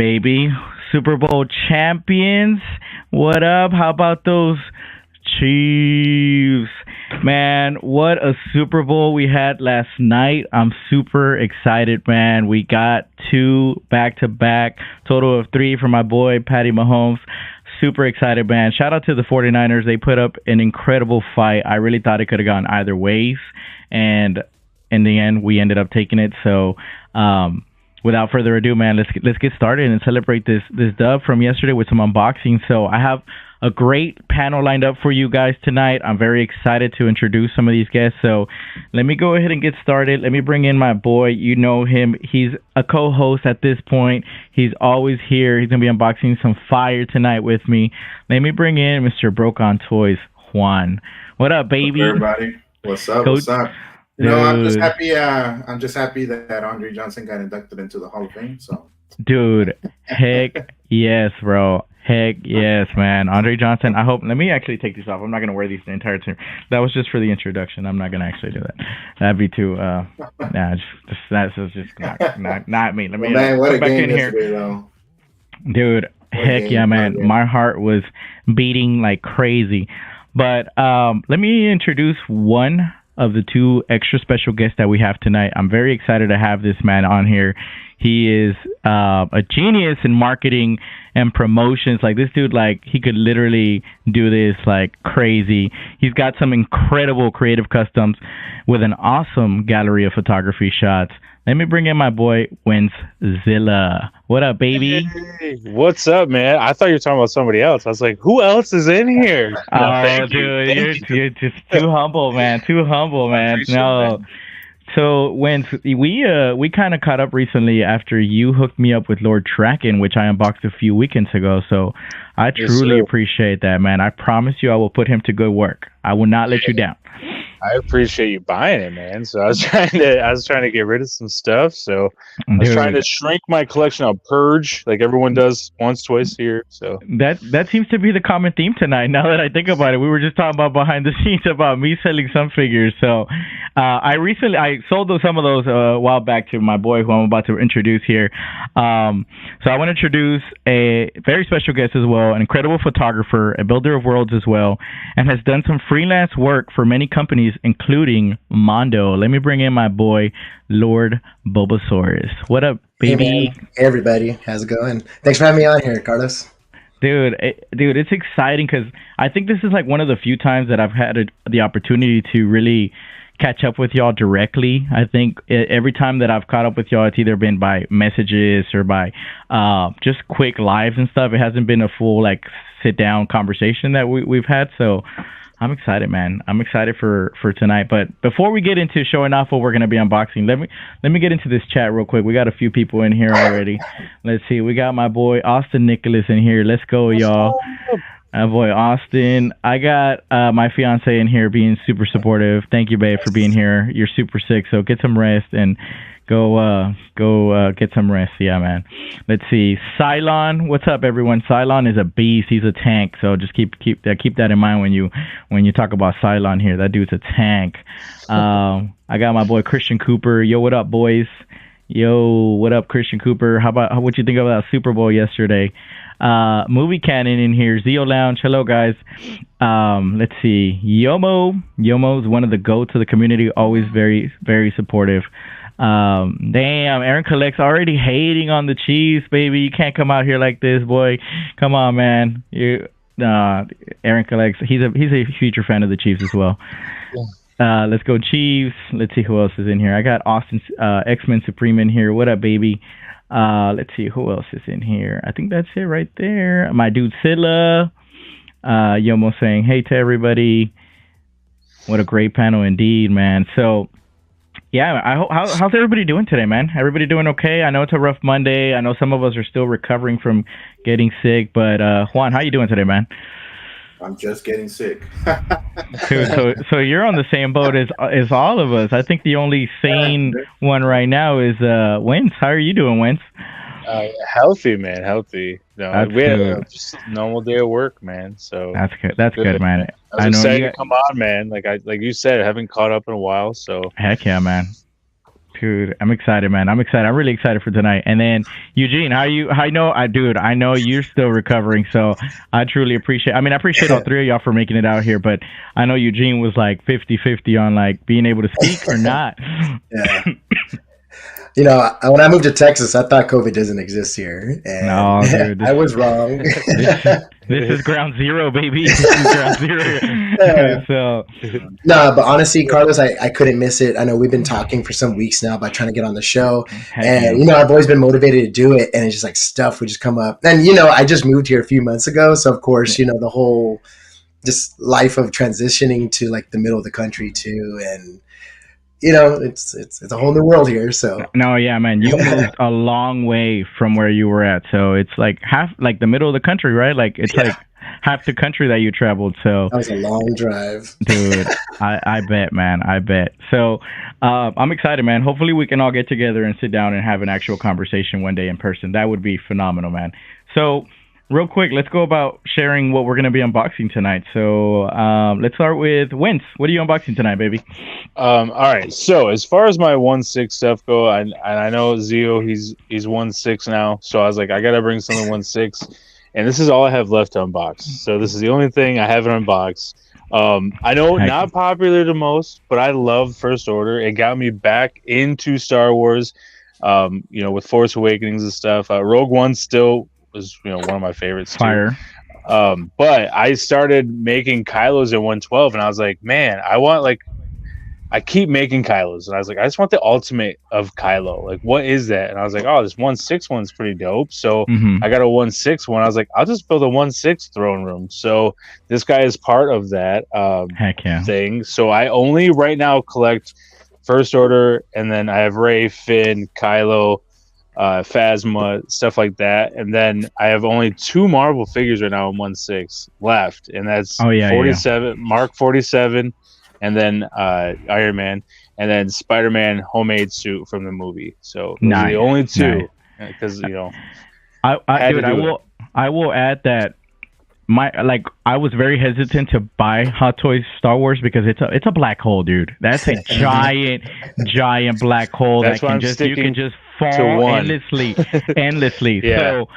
baby. Super Bowl champions. What up? How about those Chiefs? Man, what a Super Bowl we had last night. I'm super excited, man. We got 2 back-to-back, total of 3 for my boy, Patty Mahomes. Super excited, man. Shout out to the 49ers. They put up an incredible fight. I really thought it could have gone either ways, and in the end, we ended up taking it. So, without further ado, man, let's get started and celebrate this dub from yesterday with some unboxing. So I have a great panel lined up for you guys tonight. I'm very excited to introduce some of these guests. So let me go ahead and get started. Let me bring in my boy. You know him. He's a co-host at this point. He's always here. He's going to be unboxing some fire tonight with me. Let me bring in Mr. Broke On Toys, Juan. What up, baby? What's up, everybody? What's up? What's up? No, I'm just happy. I'm just happy that Andre Johnson got inducted into the Hall of Fame. So, dude, heck yes, bro. Heck yes, man. Andre Johnson. I hope. Let me actually take these off. I'm not gonna wear these the entire time. That was just for the introduction. I'm not gonna actually do that. That'd be too. That's just not me. Let me what a back game in here, though. dude. Heck yeah, man. My heart was beating like crazy. But let me introduce one of the 2 extra special guests that we have tonight. I'm very excited to have this man on here. He is a genius in marketing and promotions. Like, this dude, like, he could literally do this like crazy. He's got some incredible creative customs with an awesome gallery of photography shots. Let me bring in my boy, Wentzilla. What up, baby? Hey, what's up, man? I thought you were talking about somebody else. I was like, who else is in here? Oh, dude, you're just too humble, man. Too humble, man. No. That. So, when we kind of caught up recently after you hooked me up with Lord Tracken, which I unboxed a few weekends ago. So, I truly appreciate that, man. I promise you I will put him to good work. I will not let you down. I appreciate you buying it, man. So I was trying to get rid of some stuff. So I was trying to shrink my collection. I'll purge like everyone does once, twice a year. So that seems to be the common theme tonight. Now that I think about it, we were just talking about behind the scenes about me selling some figures. So I sold some of those a while back to my boy who I'm about to introduce here. So I want to introduce a very special guest as well, an incredible photographer, a builder of worlds as well, and has done some freelance work for many companies, including Mondo. Let me bring in my boy, Lord Bulbasaurus. What up, baby? Hey, everybody. How's it going? Thanks for having me on here, Carlos. Dude, it's exciting because I think this is like one of the few times that I've had the opportunity to really catch up with y'all directly. I think every time that I've caught up with y'all, it's either been by messages or by just quick lives and stuff. It hasn't been a full like sit down conversation that we've had. So I'm excited, man. I'm excited for tonight. But before we get into showing off what we're going to be unboxing, let me get into this chat real quick. We got a few people in here already. Let's see. We got my boy Austin Nicholas in here. Let's go, y'all. My boy Austin. I got my fiance in here being super supportive. Thank you, babe, for being here. You're super sick, so get some rest and go get some rest. Yeah, man. Let's see. Cylon, what's up, everyone? Cylon is a beast. He's a tank. So just keep that in mind when you talk about Cylon here. That dude's a tank. I got my boy Christian Cooper. Yo, what up, boys? Yo, what up, Christian Cooper? What you think of that Super Bowl yesterday? Movie Canon in here. ZEO Lounge. Hello, guys. Let's see. Yomo is one of the goats of the community. Always very, very supportive. Damn, Aaron Collect's already hating on the Chiefs, baby. You can't come out here like this, boy. Come on, man. Aaron Collect's. He's a future fan of the Chiefs as well. Let's go Chiefs. Let's see who else is in here. I got Austin X-Men Supreme in here. What up, baby? Let's see who else is in here. I think that's it right there. My dude Silla. Yomo saying hey to everybody. What a great panel indeed, man. So yeah, how's everybody doing today, man? Everybody doing okay? I know it's a rough Monday. I know some of us are still recovering from getting sick, but Juan, how you doing today, man? I'm just getting sick. Dude, so you're on the same boat as all of us. I think the only sane one right now is Wentz. How are you doing, Wentz? Healthy, man. Healthy. No, we had just a normal day of work, man. So that's good. That's good, man. I was excited to come on, man. Like you said, I haven't caught up in a while. So heck yeah, man. Dude, I'm excited, man. I'm excited. I'm really excited for tonight. And then Eugene, I know you're still recovering, so I truly appreciate. I mean, I appreciate all three of y'all for making it out here, but I know Eugene was like 50-50 on like being able to speak or not. Yeah. You know, when I moved to Texas, I thought COVID doesn't exist here. And no, dude, I was wrong. This is ground zero, baby. This is ground zero. So, no, but honestly, Carlos, I couldn't miss it. I know we've been talking for some weeks now about trying to get on the show. And, you know, I've always been motivated to do it. And it's just like stuff would just come up. And, you know, I just moved here a few months ago. So, of course, you know, the whole just life of transitioning to like the middle of the country too. And, you know, it's a whole new world here. So no, yeah, man, you moved a long way from where you were at. So it's like half, like the middle of the country, right? Like it's like half the country that you traveled. So that was a long drive, dude. I bet, man. I bet. So I'm excited, man. Hopefully we can all get together and sit down and have an actual conversation one day in person. That would be phenomenal, man. So real quick, let's go about sharing what we're going to be unboxing tonight. So let's start with Wince. What are you unboxing tonight, baby? All right. So as far as my 1/6 stuff go, I know ZEO, he's 1/6 now. So I was like, I got to bring something 1/6. And this is all I have left to unbox. So this is the only thing I haven't unboxed. I know not popular to most, but I love First Order. It got me back into Star Wars, you know, with Force Awakenings and stuff. Rogue One still was, you know, one of my favorites too. Fire. But I started making Kylos at 112, and I was like, man, I keep making Kylos, and I was like, I just want the ultimate of Kylo. Like, what is that? And I was like, oh, this 1/6 one's pretty dope. So I got a 1/6 one. I was like, I'll just build a 1/6 throne room. So this guy is part of that Heck yeah. thing. So I only right now collect First Order, and then I have Rey, Finn, Kylo, Phasma, stuff like that, and then I have only 2 Marvel figures right now in 1/6 left, and that's 47, Mark 47, and then Iron Man, and then Spider-Man homemade suit from the movie. So those are the only 2, because you know, I will add that I was very hesitant to buy Hot Toys Star Wars because it's a black hole, dude. That's a giant black hole that you can just fall endlessly. Yeah. So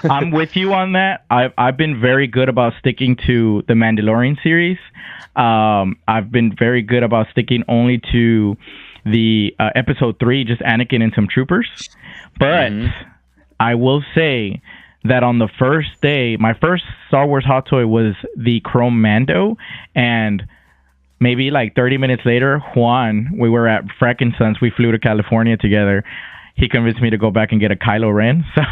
I'm with you on that. I've been very good about sticking to the Mandalorian series. I've been very good about sticking only to the episode 3, just Anakin and some troopers. But I will say that on the first day, my first Star Wars hot toy was the Chrome Mando, and maybe like 30 minutes later, Juan, we were at Frackensons, we flew to California together. He convinced me to go back and get a Kylo Ren. So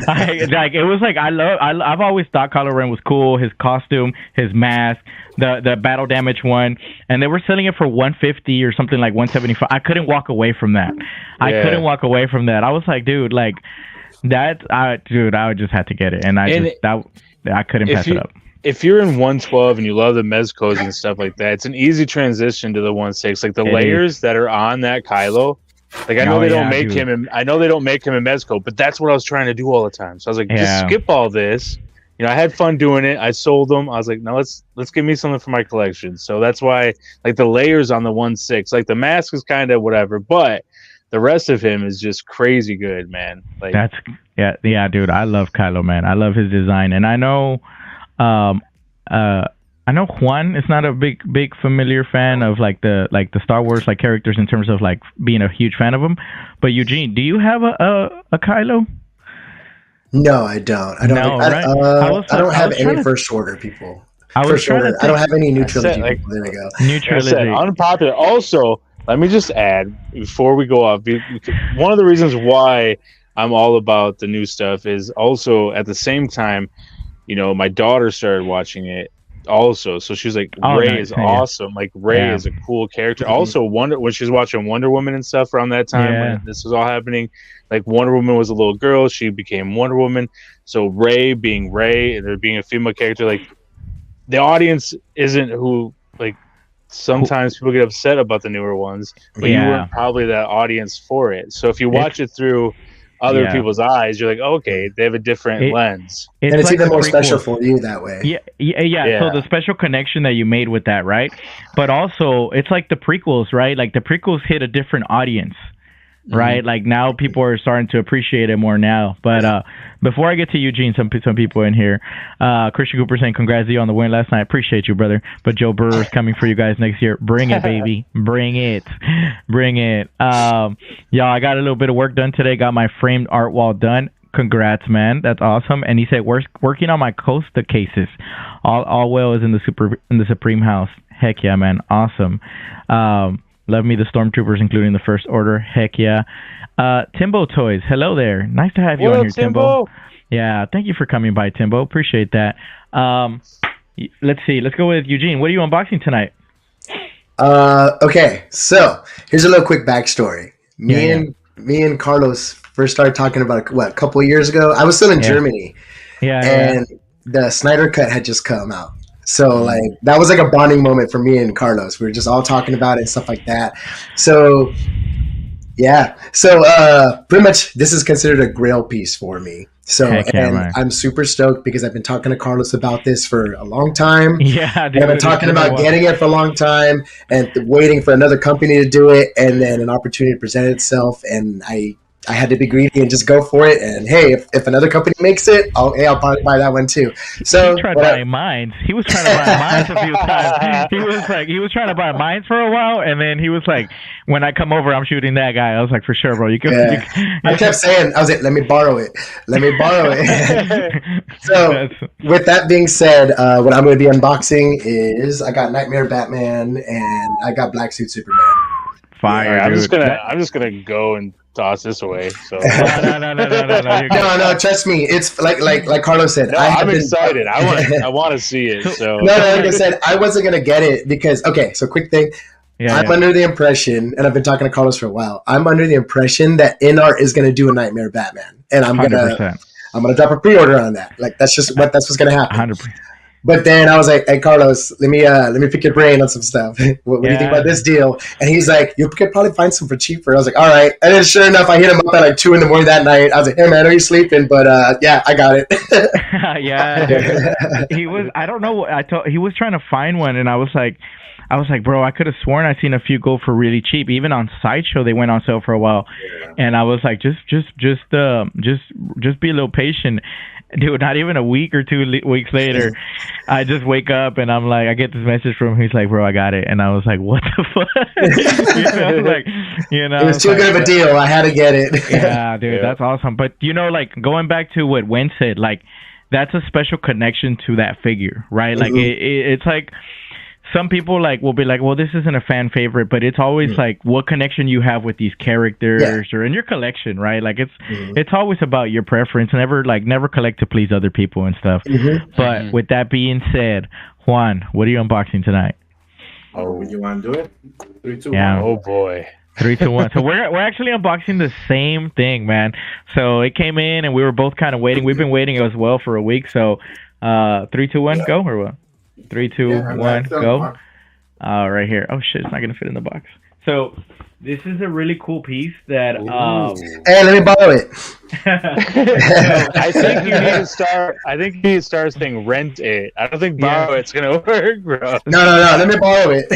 I've always thought Kylo Ren was cool, his costume, his mask, the battle damage one, and they were selling it for $150 or something like $175. I couldn't walk away from that. I was like, dude, like I would just have to get it, and I couldn't pass it up. If you're in 112 and you love the mezcos and stuff like that, it's an easy transition to the 1/6. Like the layers that are on that Kylo, like I know they don't make him in mezco, but that's what I was trying to do all the time. So I was like, just skip all this. You know, I had fun doing it. I sold them. I was like, no, let's give me something for my collection. So that's why, like the layers on the 1/6, like the mask is kind of whatever, but the rest of him is just crazy good, man. Like dude. I love Kylo, man. I love his design, and I know Juan is not a big familiar fan of like the Star Wars like characters in terms of like being a huge fan of them. But Eugene, do you have a Kylo? No, I don't. I don't have any First Order people. I don't have any New Trilogy people. There we go. New Trilogy. Unpopular. Also, let me just add before we go off. One of the reasons why I'm all about the new stuff is also at the same time, you know, my daughter started watching it also, so she was like, Rey is awesome. Like Rey is a cool character. Also, when she was watching Wonder Woman and stuff around that time when this was all happening, like Wonder Woman was a little girl, she became Wonder Woman. So Rey being Rey and there being a female character, like the audience isn't who like. Sometimes people get upset about the newer ones, but you weren't probably that audience for it. So if you watch it through other people's eyes, you're like, okay, they have a different lens. And it's like even more special for you that way. Yeah. So the special connection that you made with that, right? But also, it's like the prequels, right? Like the prequels hit a different audience. right? Like now people are starting to appreciate it more now. But before I get to Eugene, some people in here, Christian Cooper saying congrats on the win last night. Appreciate you, brother. But Joe Burrow is coming for you guys next year. Bring it, baby. Bring it. Y'all, I got a little bit of work done today. Got my framed art wall done. Congrats, man. That's awesome. And he said, working on my Costa cases. All well is in the Supreme House. Heck yeah, man. Awesome. Love me the Stormtroopers, including the First Order. Heck yeah. Timbo Toys. Hello there. Nice to have you on here, Timbo. Yeah, thank you for coming by, Timbo. Appreciate that. Let's see. Let's go with Eugene. What are you unboxing tonight? Okay, so here's a little quick backstory. Me and Carlos first started talking about a couple of years ago. I was still in Germany, and the Snyder Cut had just come out. So like that was like a bonding moment for me and Carlos. We were just all talking about it and stuff like that. So pretty much this is considered a grail piece for me. So I'm super stoked because I've been talking to Carlos about this for a long time. Yeah, dude, I've been talking about getting it for a long time and waiting for another company to do it, and then an opportunity to present itself, and I had to be greedy and just go for it. And hey, if another company makes it, I'll probably buy that one too. So he tried buying mines. He was trying to buy mines a few times. He was trying to buy mines for a while, and then he was like, "When I come over, I'm shooting that guy." I was like, "For sure, bro. You can." I kept saying, "I was like, let me borrow it. So with that being said, what I'm going to be unboxing is I got Knightmare Batman and I got Black Suit Superman. Fire! I'm just gonna go and toss this away. So no, trust me. It's like Carlos said. No, I'm excited. I want to see it. So no, like I said, I wasn't gonna get it because so quick thing. I'm under the impression, and I've been talking to Carlos for a while. I'm under the impression that InArt is gonna do a Knightmare Batman, and I'm gonna drop a pre-order on that. Like that's what's gonna happen. 100%. But then I was like, "Hey, Carlos, let me pick your brain on some stuff. What do you think about this deal?" And he's like, "You could probably find some for cheaper." I was like, "All right." And then sure enough, I hit him up at like 2 a.m. that night. I was like, "Hey, man, are you sleeping?" But I got it. He was. I don't know. He was trying to find one, and I was like, bro, I could have sworn I seen a few go for really cheap. Even on Sideshow, they went on sale for a while, and I was like, just be a little patient. Dude, not even a week or 2 weeks later, I just wake up and I'm like, I get this message from him. He's like, "Bro, I got it," and I was like, "What the fuck?" It was too good of a deal. I had to get it. Yeah, dude, that's awesome. But like going back to what Wen said, like that's a special connection to that figure, right? Like it's like. Some people will be like, well, this isn't a fan favorite, but it's always like what connection you have with these characters or in your collection, right? Like it's always about your preference. Never collect to please other people and stuff. But with that being said, Juan, what are you unboxing tonight? Oh, you want to do it? 3, 2, 1. Oh boy. 3, 2, 1. So we're actually unboxing the same thing, man. So it came in and we were both kind of waiting. We've been waiting as well for a week. So 3, 2, 1, go or what? 3, 2, 1, go. Right here. Oh shit, it's not gonna fit in the box. So this is a really cool piece that hey, let me borrow it. I think you need to start saying rent it. I don't think borrow it's gonna work, bro. No, let me borrow it.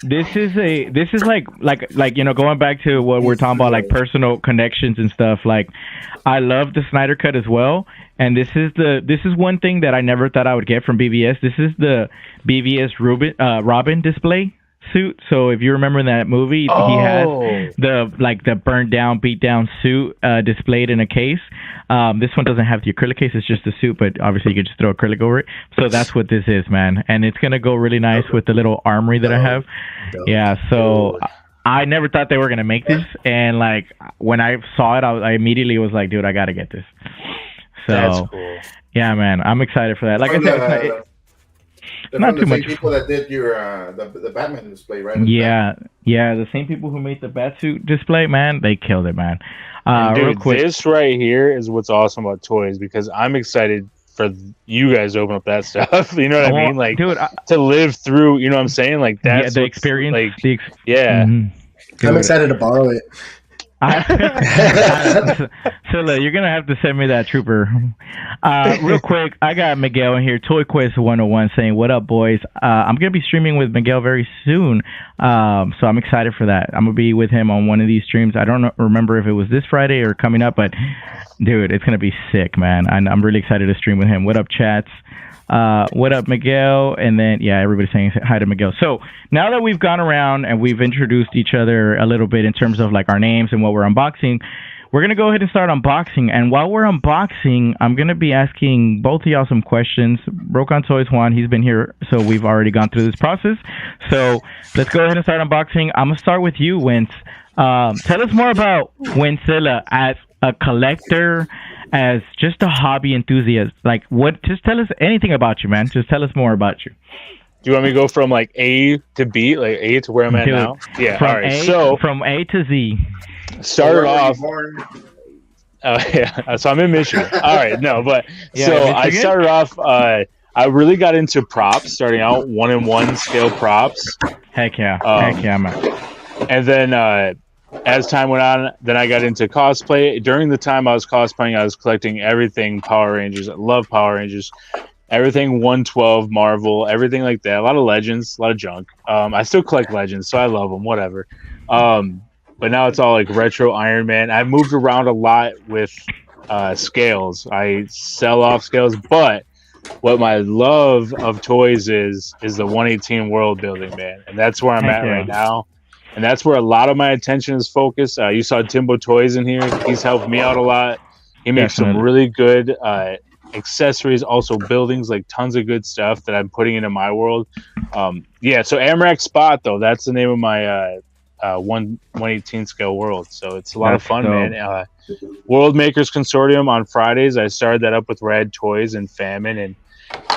This is like going back to what we're talking about, like personal connections and stuff. Like I love the Snyder Cut as well. And this is one thing that I never thought I would get from BVS. This is the BVS Robin display suit. So if you remember in that movie, he has the burned down, beat down suit displayed in a case. This one doesn't have the acrylic case; it's just a suit. But obviously, you could just throw acrylic over it. So that's what this is, man. And it's gonna go really nice with the little armory that I have. Yeah. So. I never thought they were gonna make this, and like when I saw it, I immediately was like, "Dude, I gotta get this." So, that's cool. Yeah, man, I'm excited for that. Like I said, not too much. People that did your the Batman display, right? Yeah, the same people who made the Batsuit display, man, they killed it, man. Dude, real quick, this right here is what's awesome about toys because I'm excited for you guys to open up that stuff. You know what I mean? Like, dude, to live through. You know what I'm saying? Like that's the experience. I'm excited to borrow it. So look, you're gonna have to send me that trooper. Real quick, I got Miguel in here. Toy Quiz 101 saying, "What up, boys? I'm gonna be streaming with Miguel very soon, so I'm excited for that. I'm gonna be with him on one of these streams. I don't remember if it was this Friday or coming up, but dude, it's gonna be sick, man. I'm really excited to stream with him. What up, chats? What up, Miguel? And then, yeah, everybody's saying hi to Miguel. So now that we've gone around and we've introduced each other a little bit in terms of like our names and what we're unboxing, we're going to go ahead and start unboxing. And while we're unboxing, I'm going to be asking both of y'all some questions. Broke on Toys Juan, he's been here, so we've already gone through this process. So let's go ahead and start unboxing. I'm going to start with you, Wince. Tell us more about Wincilla as a collector, as just a hobby enthusiast. Like, what? Just tell us anything about you, man. Just tell us more about you. Do you want me to go from like A to B, like A to where I'm at now? Yeah. From all right. So from A to Z. Started off. Oh yeah. So I'm in Michigan. All right. No, but yeah, so Michigan? I started off. I really got into props, starting out 1-in-1 scale props. Heck yeah. Heck yeah, man. And then as time went on, then I got into cosplay. During the time I was cosplaying, I was collecting everything Power Rangers. I love Power Rangers. Everything 112, Marvel, everything like that. A lot of Legends, a lot of junk. I still collect Legends, so I love them, whatever. But now it's all like retro Iron Man. I've moved around a lot with scales. I sell off scales, but what my love of toys is the 118 world building, man. And that's where I'm at right now. And that's where a lot of my attention is focused. You saw Timbo Toys in here. He's helped me out a lot. He makes some really good accessories, also buildings, like tons of good stuff that I'm putting into my world. Yeah, so Amrak Spot, though, that's the name of my 118 scale world. So it's a lot of fun, man. World Makers Consortium on Fridays. I started that up with Rad Toys and Famine,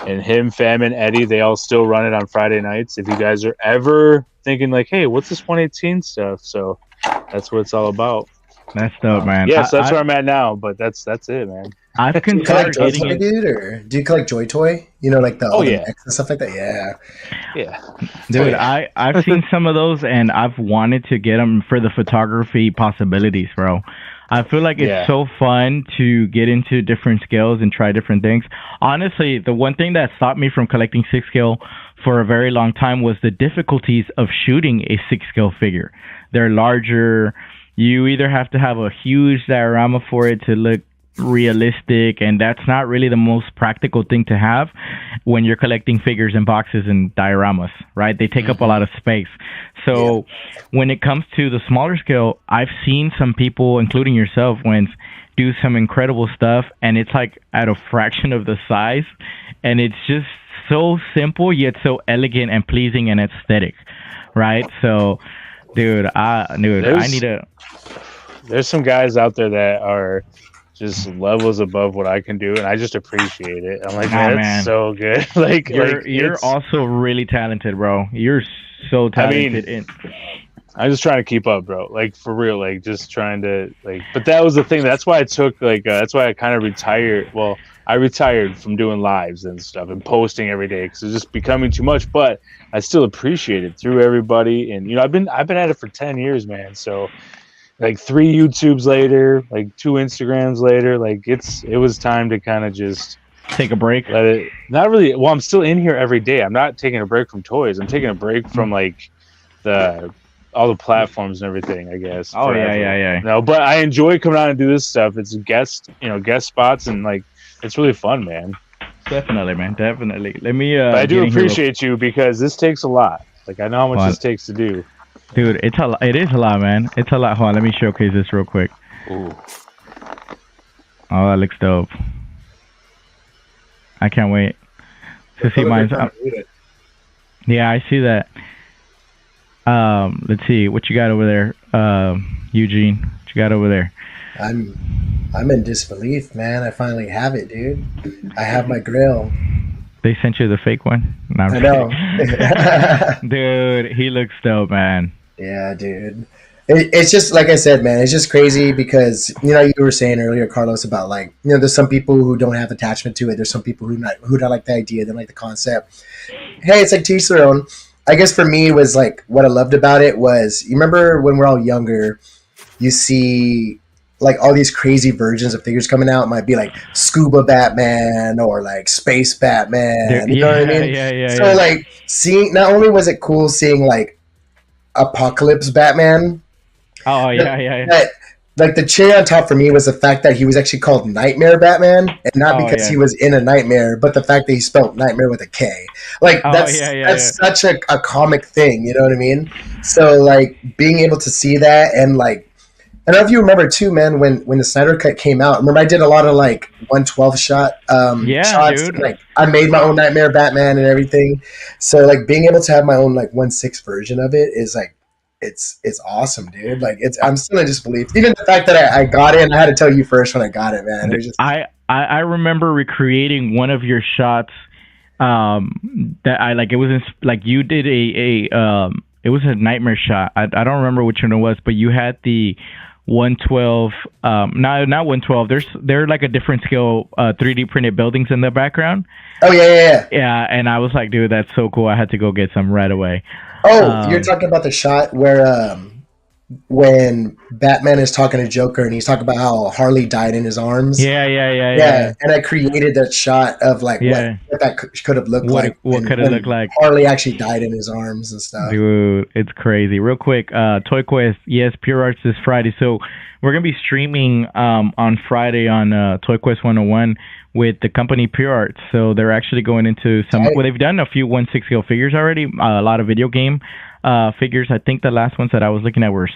and him, Famine, Eddie, they all still run it on Friday nights. If you guys are ever thinking like, hey, what's this 118 stuff? So that's what it's all about. That's dope, man. Yeah, so that's where I'm at now, but that's it, man. I've considered getting it, dude, or do you collect Joy Toy? You know, like the X and stuff like that. Yeah, dude. I've seen some of those, and I've wanted to get them for the photography possibilities, bro. I feel like it's so fun to get into different scales and try different things. Honestly, the one thing that stopped me from collecting 6 scale for a very long time was the difficulties of shooting a 6 scale figure. They're larger. You either have to have a huge diorama for it to look realistic, and that's not really the most practical thing to have when you're collecting figures in boxes and dioramas, right? They take up a lot of space. So when it comes to the smaller scale, I've seen some people, including yourself, do some incredible stuff, and it's like at a fraction of the size, and it's just so simple yet so elegant and pleasing and aesthetic, right? So dude, I need a... There's some guys out there that are just levels above what I can do, and I just appreciate it. I'm like, man, it's so good. like you're also really talented, bro. You're so talented. I mean, I'm just trying to keep up, bro. Like, for real, like, just trying to, like, but that was the thing. That's why I took, like, that's why I kind of retired. Well, I retired from doing lives and stuff and posting every day because it's just becoming too much, but I still appreciate it through everybody. And, you know, I've been at it for 10 years, man. So, like, 3 YouTubes later, like 2 Instagrams later, like, it was time to kind of just take a break. Let it, not really. Well, I'm still in here every day. I'm not taking a break from toys. I'm taking a break from, like, all the platforms and everything, I guess. Oh, yeah. No, but I enjoy coming out and do this stuff. It's guest spots, and, like, it's really fun, man. Definitely, man. Definitely. Let me. But I do appreciate you because this takes a lot. Like, I know how much this takes to do. Dude, it is a lot, man. It's a lot. Hold on, let me showcase this real quick. Ooh. Oh, that looks dope. I can't wait to see mine. Yeah, I see that. Let's see what you got over there, Eugene. What you got over there? I'm in disbelief, man. I finally have it, dude. I have my grill. They sent you the fake one? No, I know. Dude, he looks dope, man. Yeah, dude. It's just, like I said, man, it's just crazy because, you know, you were saying earlier, Carlos, about, like, you know, there's some people who don't have attachment to it. There's some people who don't like the idea. They don't like the concept. Hey, it's like to each their own. I guess for me, it was like what I loved about it was, you remember when we're all younger, you see like all these crazy versions of figures coming out. It might be like Scuba Batman or like Space Batman. You know what I mean? So like seeing, not only was it cool seeing like Apocalypse Batman. But like the cherry on top for me was the fact that he was actually called Knightmare Batman, and not because he was in a nightmare, but the fact that he spelled nightmare with a K. Like that's such a comic thing, you know what I mean? So like being able to see that, and like, I don't know if you remember too, man, when the Snyder Cut came out. Remember, I did a lot of like 112 shots. Dude. Like I made my own Nightmare Batman and everything. So like being able to have my own like 1/6 version of it is like, it's awesome, dude. Like I'm still in disbelief. Even the fact that I got it, and I had to tell you first when I got it, man. It was just... I remember recreating one of your shots. That I like. It was like you did it was a Knightmare shot. I don't remember which one it was, but you had the 112. Not 112. They're like a different scale 3D printed buildings in the background. Oh yeah. Yeah, and I was like, dude, that's so cool. I had to go get some right away. Oh, you're talking about the shot where when Batman is talking to Joker and he's talking about how Harley died in his arms. Yeah. And I created that shot of like what that could have looked like. What could have looked like? Harley actually died in his arms and stuff. Dude, it's crazy. Real quick, Toy Quest, yes, Pure Arts this Friday. So we're gonna be streaming on Friday on Toy Quest 101 with the company Pure Arts. So they're actually going into some. Well, they've done a few 1/6 scale figures already. A lot of video game figures. I think the last ones that I was looking at were.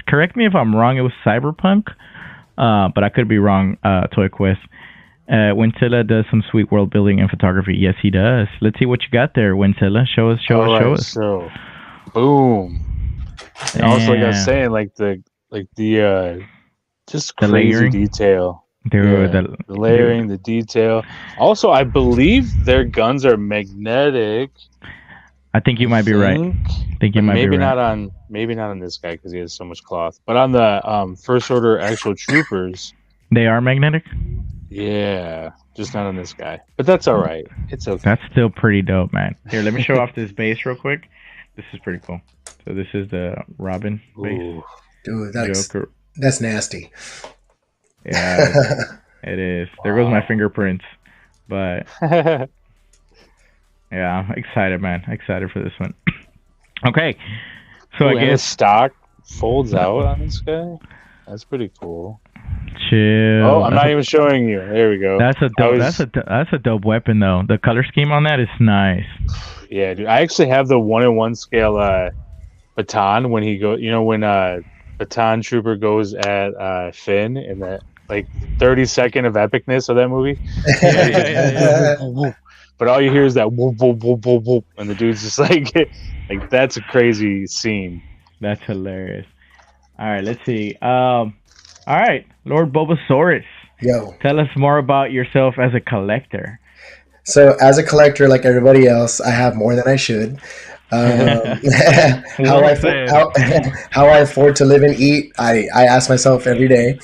Correct me if I'm wrong. It was Cyberpunk, but I could be wrong. Toy Quest. Winsilla does some sweet world building and photography. Yes, he does. Let's see what you got there, Winsilla. Show us. So, boom. And also, like I was saying, like the just crazy layering. Detail. Dude, the layering, the detail. Also, I believe their guns are magnetic. I think you might be right. I think you might be right. Maybe not on this guy because he has so much cloth. But on the First Order actual troopers, they are magnetic. Yeah, just not on this guy. But that's all right. It's okay. That's still pretty dope, man. Here, let me show off this base real quick. This is pretty cool. So this is the Robin base. Dude, that's nasty. Yeah, it is. There goes my fingerprints. But yeah, I'm excited, man. Excited for this one. Okay. So I guess stock folds out on this guy. That's pretty cool. Chill. Oh, I'm not even showing you. There we go. That's a dope weapon though. The color scheme on that is nice. Yeah, dude. I actually have the 1/1 scale baton when he goes. You know when Baton Trooper goes at Finn in that like 30-second of epicness of that movie. Yeah. But all you hear is that whoop, whoop, whoop, whoop, whoop, and the dude's just like that's a crazy scene. That's hilarious. All right, let's see. All right, Lord Bulbasaurus. Yo, tell us more about yourself as a collector. So, as a collector, like everybody else, I have more than I should. How I afford to live and eat, I ask myself every day.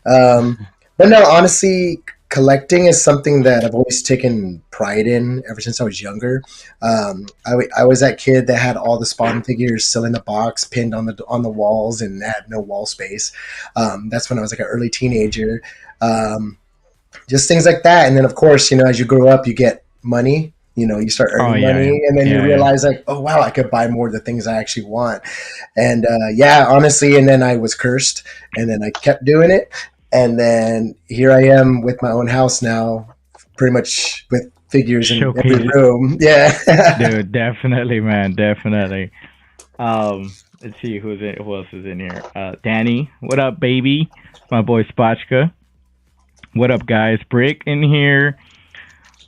But no, honestly, collecting is something that I've always taken pride in ever since I was younger. I was that kid that had all the Spawn figures still in the box, pinned on the walls, and had no wall space. That's when I was like an early teenager. Just things like that. And then, of course, you know, as you grow up, you get money. You know, you start earning money, and then you realize, like, oh, wow, I could buy more of the things I actually want. And, honestly, and then I was cursed, and then I kept doing it. And then here I am with my own house now, pretty much with figures in every room. Yeah. Dude, definitely, man, definitely. Let's see who else is in here. Danny, what up, baby? My boy Spotchka. What up, guys? Brick in here.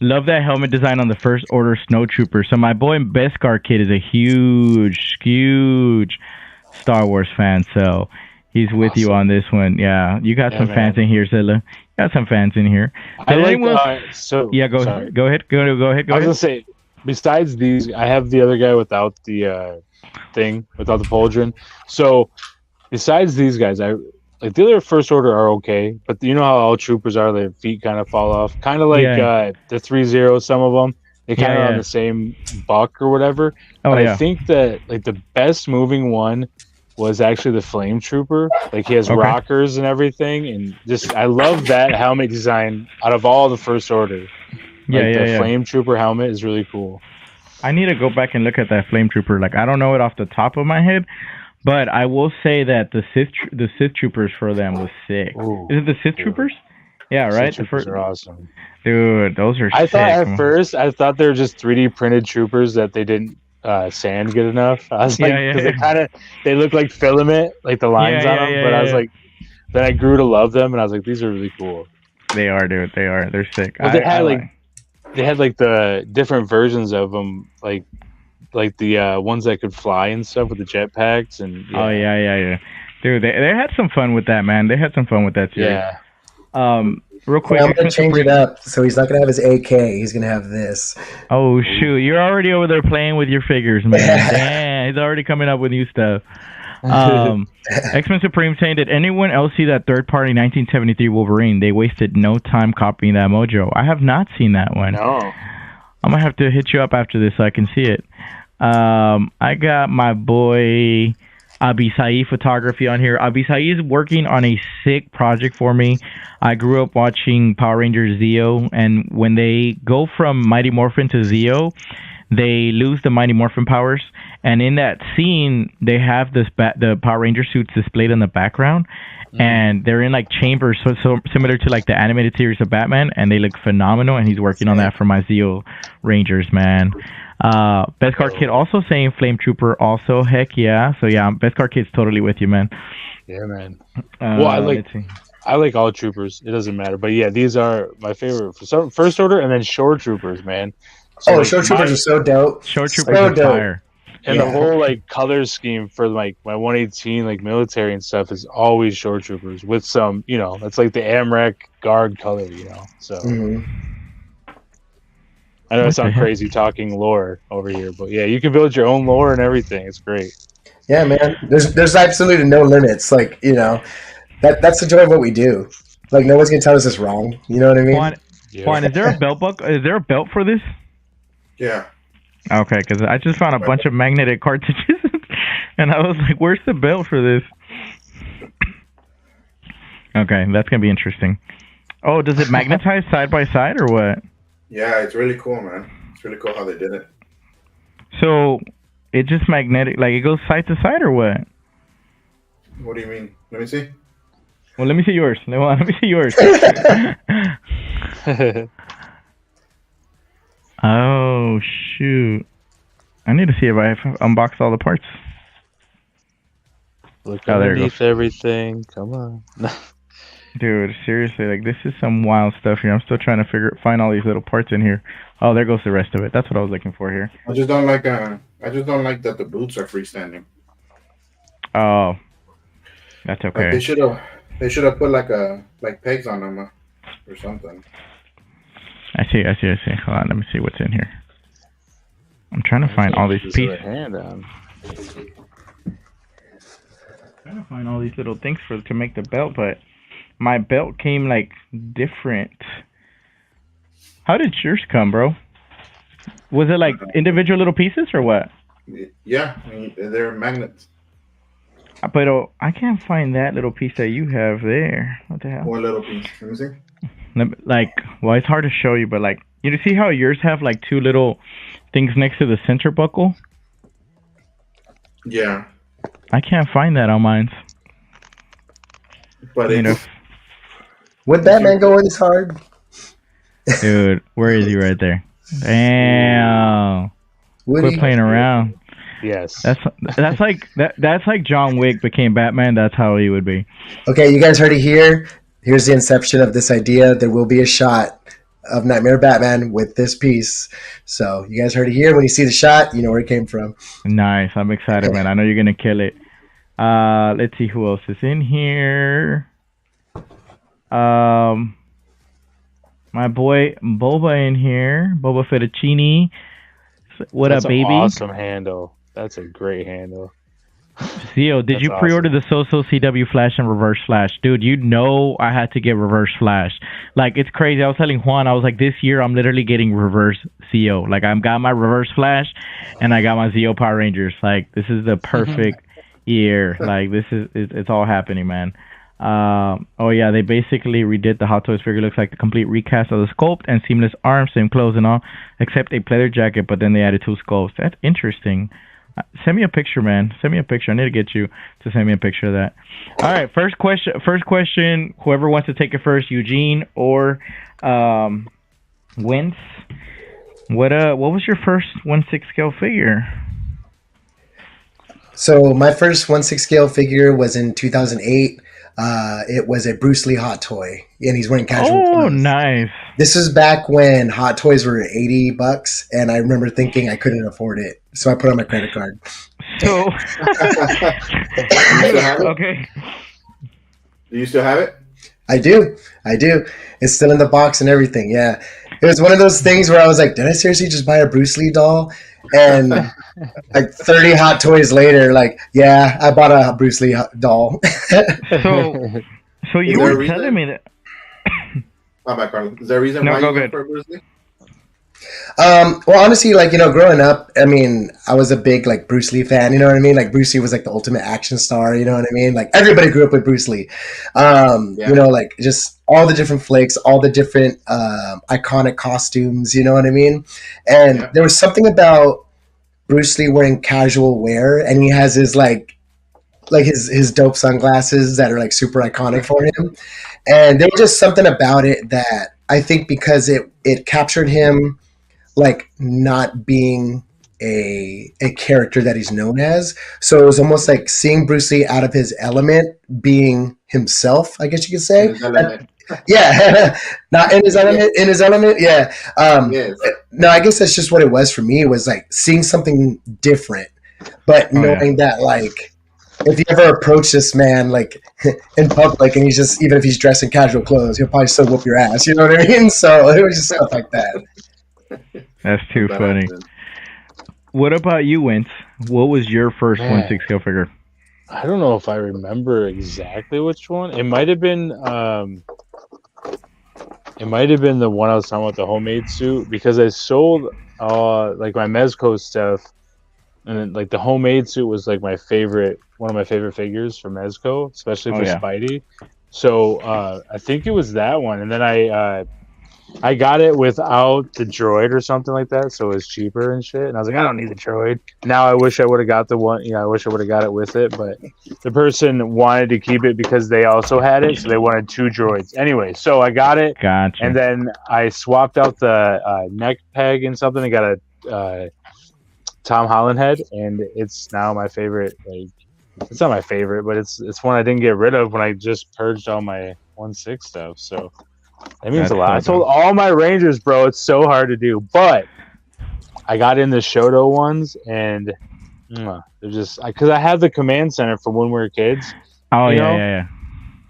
Love that helmet design on the First Order Snowtrooper. So my boy Beskar Kid is a huge Star Wars fan, so he's with you on this one. Yeah, you got some fans in here, Zilla. You got some fans in here. Go ahead. Go ahead. I was gonna say, besides these, I have the other guy without the without the pauldron. So besides these guys, like the other First Order are okay, but you know how all troopers are, their feet kind of fall off. Kind of like the 3-0, some of them. They kind of are on the same buck or whatever. But I think that like the best moving one was actually the Flame Trooper. Like he has rockers and everything, and just I love that helmet design out of all the First Order. Like the Flame Trooper helmet is really cool. I need to go back and look at that Flame Trooper. Like I don't know it off the top of my head, but I will say that the Sith Troopers for them was sick. Ooh, is it the Sith Troopers? Yeah, right. The first are awesome, dude. Those are. I sick. thought at first they were just 3D printed troopers that they didn't sand good enough. I was like, because they look like filament, like the lines on them. But I was like, then I grew to love them, and I was like, these are really cool. They are, dude. They are. They're sick. But they had like the different versions of them, like the ones that could fly and stuff with the jetpacks and. Yeah. Oh yeah. Dude, they had some fun with that, man. They had some fun with that series. Yeah. Real quick, I'm gonna change it up. So he's not gonna have his AK. He's gonna have this. Oh shoot! You're already over there playing with your figures, man. Damn, he's already coming up with new stuff. X-Men Supreme saying, did anyone else see that third-party 1973 Wolverine? They wasted no time copying that mojo. I have not seen that one. No. I'm gonna have to hit you up after this so I can see it. I got my boy Abisai Photography on here. Abisai is working on a sick project for me. I grew up watching Power Rangers ZEO, and when they go from Mighty Morphin to ZEO, they lose the Mighty Morphin powers. And in that scene, they have the Power Ranger suits displayed in the background, and they're in like chambers, so similar to like the animated series of Batman, and they look phenomenal. And he's working on that for my ZEO Rangers, man. Best Car Kid also saying Flame Trooper also, heck yeah. So yeah, Best Car Kid's totally with you, man. Yeah, man. Well, I like all troopers. It doesn't matter, but yeah, these are my favorite for some First Order, and then Shore Troopers, man. So Shore Troopers are so dope. Shore Troopers are fire. And the whole like color scheme for like my 118 like military and stuff is always Shore Troopers with some, that's like the AMREC guard color, So I know I sound crazy talking lore over here, but yeah, you can build your own lore and everything. It's great. Yeah, man. There's absolutely no limits. Like, that's the joy of what we do. Like, no one's gonna tell us it's wrong. You know what I mean? Juan, is there a belt Is there a belt for this? Yeah. Okay, because I just found a bunch of magnetic cartridges, and I was like, "Where's the belt for this?" Okay, that's gonna be interesting. Oh, does it magnetize side by side or what? Yeah, it's really cool, man. It's really cool how they did it. So it just magnetic, like it goes side to side or what? What do you mean? Let me see. Well, let me see yours. Let me see yours. Oh shoot! I need to see if I've unboxed all the parts. Look underneath everything. Come on, dude. Seriously, like this is some wild stuff here. I'm still trying to find all these little parts in here. Oh, there goes the rest of it. That's what I was looking for here. I just don't like that the boots are freestanding. Oh, that's okay. Like they should have put like pegs on them or something. I see. Hold on, let me see what's in here. I'm trying to find all these pieces. Trying to find all these little things to make the belt, but my belt came like different. How did yours come, bro? Was it like individual little pieces or what? Yeah, I mean, they're magnets. But I can't find that little piece that you have there. What the hell? What little piece? Let me see. Well, it's hard to show you, but like, you see how yours have like two little things next to the center buckle? Yeah. I can't find that on mine. But would Batman go in this hard? Dude, where is he right there? Damn. Quit playing around. Yes. That's like John Wick became Batman. That's how he would be. Okay, you guys heard it here. Here's the inception of this idea. There will be a shot of Knightmare Batman with this piece. So you guys heard it here. When you see the shot, you know where it came from. Nice. I'm excited, man. I know you're going to kill it. Let's see who else is in here. My boy Boba in here. Boba Fettuccine. What up, baby? Awesome handle. That's a great handle. ZEO, did you pre-order the So-So CW Flash and Reverse Flash? Dude, I had to get Reverse Flash. Like, it's crazy. I was telling Juan, I was like, this year I'm literally getting Reverse ZEO. Like, I've got my Reverse Flash and I got my ZEO Power Rangers. Like, this is the perfect year. Like this is it's all happening, man. Oh yeah, they basically redid the Hot Toys figure. Looks like the complete recast of the sculpt and seamless arms, same clothes and all, except a pleather jacket. But then they added 2 sculpts. That's interesting. Send me a picture, man. Send me a picture. I need to get you to send me a picture of that. All right, first question. First question. Whoever wants to take it first, Eugene or Wentz. What was your first 1/6 scale figure? So my first 1/6 scale figure was in 2008. It was a Bruce Lee Hot Toy, and he's wearing casual clothes. Oh, nice. This was back when Hot Toys were $80, and I remember thinking I couldn't afford it, so I put on my credit card. So, You still have it? okay. Do you still have it? I do. It's still in the box and everything. Yeah, it was one of those things where I was like, "Did I seriously just buy a Bruce Lee doll?" And like 30 Hot Toys later, like, yeah, I bought a Bruce Lee doll. So you were telling me that. My bad, Carlos. Is there a reason why you went for Bruce Lee? Well, honestly, like, growing up, I mean, I was a big, like, Bruce Lee fan, you know what I mean? Like, Bruce Lee was, like, the ultimate action star, you know what I mean? Like, everybody grew up with Bruce Lee. Like, just all the different flicks, all the different iconic costumes, you know what I mean? And there was something about Bruce Lee wearing casual wear, and he has his, like his dope sunglasses that are, like, super iconic for him. And there was just something about it that I think because it captured him, like, not being a character that he's known as. So it was almost like seeing Bruce Lee out of his element, being himself, I guess you could say. Yeah, not in his element. In his element, yeah. Yes. No, I guess that's just what it was for me. It was like seeing something different, but knowing that, like, if you ever approach this man, like, in public, and he's just, even if he's dressed in casual clothes, he'll probably still whoop your ass. You know what I mean? So it was just stuff like that. That's too funny. What about you, Wentz? What was your first 1/6 scale figure? I don't know if I remember exactly which one. It might have been the one I was talking about, the homemade suit, because I sold like my Mezco stuff, and then, like, the homemade suit was like one of my favorite figures for Mezco, especially for Spidey. So I think it was that one, and then I got it without the droid or something like that, so it was cheaper and shit. And I was like, I don't need the droid. Now I wish I would have got the one. I wish I would have got it with it, but the person wanted to keep it because they also had it, so they wanted 2 droids. Anyway, so I got it, and then I swapped out the neck peg and something. I got a Tom Holland head, and it's now my favorite. Like, it's not my favorite, but it's one I didn't get rid of when I just purged all my 1/6 stuff. So that means a lot. I sold all my Rangers, bro. It's so hard to do, but I got in the Shoto ones, and they're just, because I have the command center from when we were kids. Oh yeah.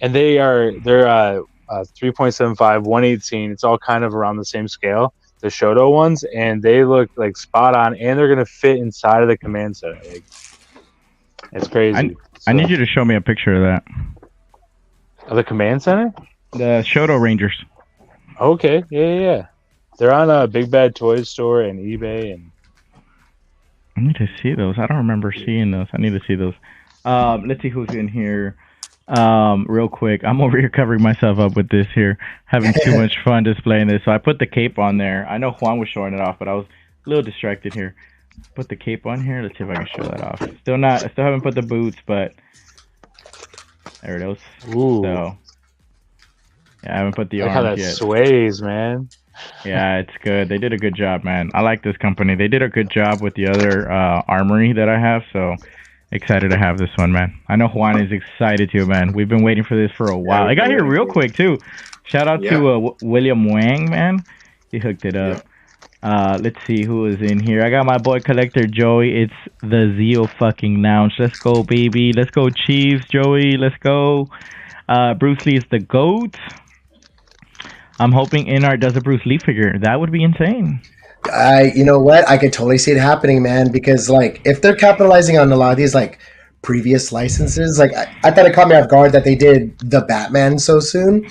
And they're 3.75, 118. It's all kind of around the same scale, the Shoto ones, and they look like spot on, and they're gonna fit inside of the command center. Like, it's crazy. I need you to show me a picture of that. Of the command center? The Shoto Rangers. Okay, yeah. They're on a Big Bad Toys store and eBay, and I need to see those. I don't remember seeing those. I need to see those. Let's see who's in here. Real quick, I'm over here covering myself up with this here, having too much fun displaying this. So I put the cape on there. I know Juan was showing it off, but I was a little distracted here. Put the cape on here. Let's see if I can show that off. I still haven't put the boots, but there it is. Ooh. So yeah, I haven't put the arms yet. How that sways, man. Yeah, it's good. They did a good job, man. I like this company. They did a good job with the other armory that I have, so excited to have this one, man. I know Juan is excited too, man. We've been waiting for this for a while. I got here real quick too. Shout out to William Wang, man. He hooked it up. Let's see who is in here. I got my boy Collector Joey. It's the ZEO fucking lounge. Let's go, baby. Let's go, Chiefs, Joey. Let's go. Bruce Lee is the GOAT. I'm hoping NR does a Bruce Lee figure. That would be insane. You know what? I could totally see it happening, man. Because, like, if they're capitalizing on a lot of these, like, previous licenses, like, I thought it caught me off guard that they did the Batman so soon,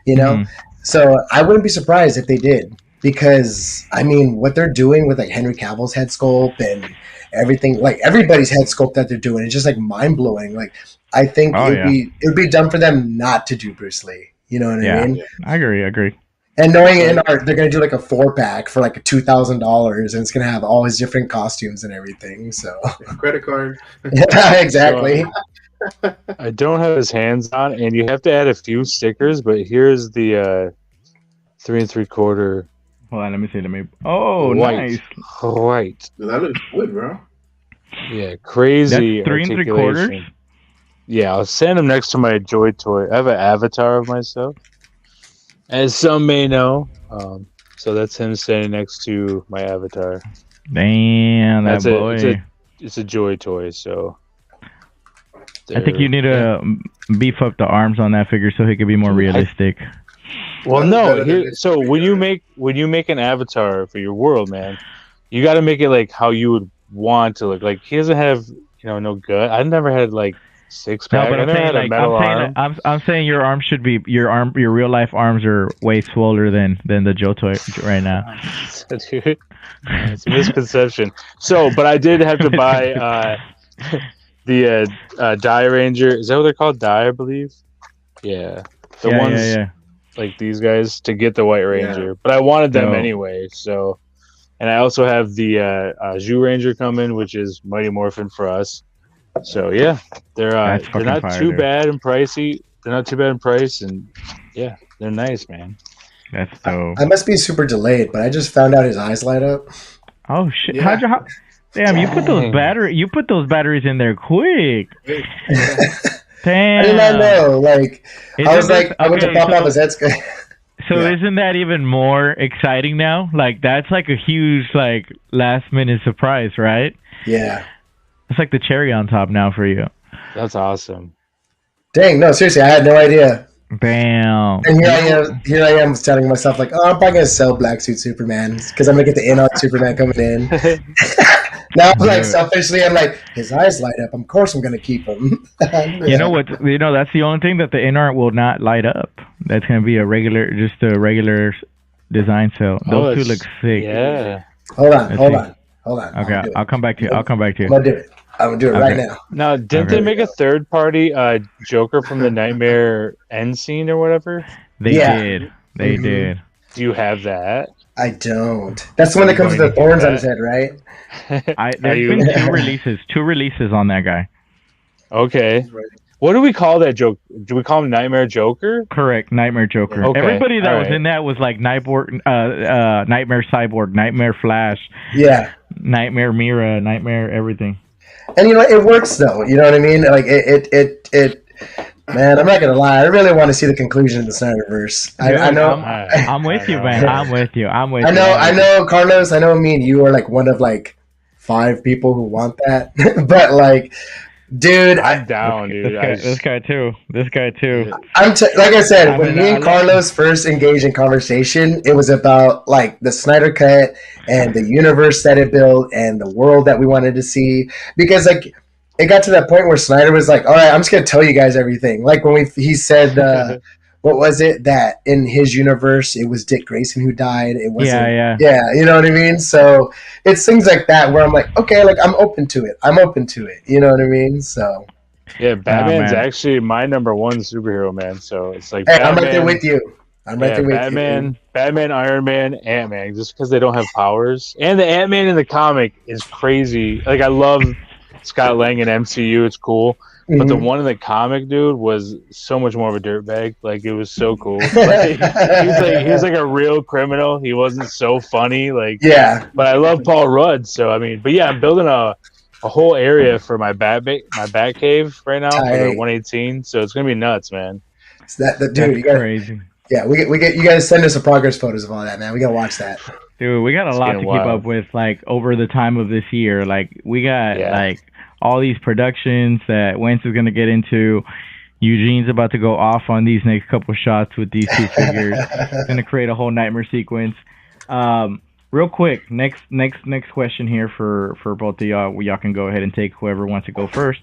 you know? So I wouldn't be surprised if they did. because I mean, what they're doing with like Henry Cavill's head sculpt and everything, like everybody's head sculpt that they're doing, it's just like mind blowing. Like, I think it would be dumb for them not to do Bruce Lee. You know what I mean? I agree. And knowing in art, they're gonna do like a 4-pack for like $2,000, and it's gonna have all his different costumes and everything. So credit card. Yeah, exactly. So, I don't have his hands on, and you have to add a few stickers. But here's the 3 3/4. Hold on, let me see. Oh, white. Nice. White. Dude, that looks good, bro. Yeah, crazy. That's 3 3/4. Yeah, I'll send him next to my Joy toy. I have an avatar of myself, as some may know. So that's him standing next to my avatar. Damn, that boy. It's a Joy toy, so. I think you need to beef up the arms on that figure so he could be more realistic. Well, no. So when you make an avatar for your world, man, you got to make it like how you would want to look. Like he doesn't have, no gut. I've never had like 6-pack. No, but I'm saying your arms should be your real life arms are way swoller than the Joe toy right now. Dude, it's a misconception. So, but I did have to buy the Die Ranger. Is that what they're called? Die, I believe. Yeah, the ones like these guys to get the White Ranger. Yeah. But I wanted them anyway. So, and I also have the Zhu Ranger coming, which is Mighty Morphin for us. So yeah, they're not too bad and pricey. They're not too bad in price, and yeah, they're nice, man. That's dope. I must be super delayed, but I just found out his eyes light up. Oh shit! Yeah. Damn, you put those batteries in there quick. Damn. I did not know. Like, I was like, I went to pop off his head. So isn't that even more exciting now? Like, that's like a huge like last minute surprise, right? Yeah. It's like the cherry on top now for you. That's awesome. Dang, no, seriously, I had no idea. Bam. And here I am telling myself, like, oh, I'm probably going to sell Black Suit Superman because I'm going to get the in-art Superman coming in. Now, like, selfishly, I'm like, his eyes light up. Of course I'm going to keep him. You know what? That's the only thing that the in-art will not light up. That's going to be a regular design cell. Those two look sick. Yeah. Hold on. Okay, I'll come back to you. I'm going to do it. I'm going to do it right now. Now, didn't they make a third-party Joker from the Knightmare end scene or whatever? They did. They did. Do you have that? I don't. That's the one that comes with the thorns on his head, right? There's been two releases on that guy. Okay. What do we call that joke? Do we call him Knightmare Joker? Correct, Knightmare Joker. Okay. Everybody that was in that was like Nightmare Cyborg, Nightmare Flash, Nightmare Mira, Nightmare everything. And it works though. You know what I mean? Like it. Man, I'm not gonna lie. I really want to see the conclusion of the Snyderverse. I know. I'm with you, man. I'm with you. I know, Carlos. I know. Me and you are like one of like 5 people who want that. But like, dude, I'm down, dude. This guy too. Like I said, when me and Carlos first engaged in conversation, it was about like the Snyder Cut and the universe that it built and the world that we wanted to see. Because like, it got to that point where Snyder was like, all right, I'm just going to tell you guys everything. Like when he said, what was it? That in his universe, it was Dick Grayson who died. It wasn't. Yeah. You know what I mean? So it's things like that where I'm like, okay, like I'm open to it. You know what I mean? So. Yeah, Batman's actually my number 1 superhero, man. So it's like, hey, I'm right there with you. Batman, Iron Man, Ant-Man, just because they don't have powers. And the Ant-Man in the comic is crazy. Like, I love Scott Lang in MCU, it's cool. But the one in the comic, dude, was so much more of a dirtbag. Like, it was so cool. Like, he was like a real criminal. He wasn't so funny. Like, but I love Paul Rudd. So I mean, but yeah, I'm building a whole area for my bat cave right now for the 118. So it's gonna be nuts, man. So dude, you got crazy. Yeah, we get you guys send us some progress photos of all that, man. We gotta watch that. Dude, we got a lot to keep up with, like, over the time of this year. Like, we got, like, all these productions that Wentz is going to get into. Eugene's about to go off on these next couple shots with these 2 figures. Going to create a whole nightmare sequence. real quick, next question here for both of y'all. Y'all can go ahead and take whoever wants to go first.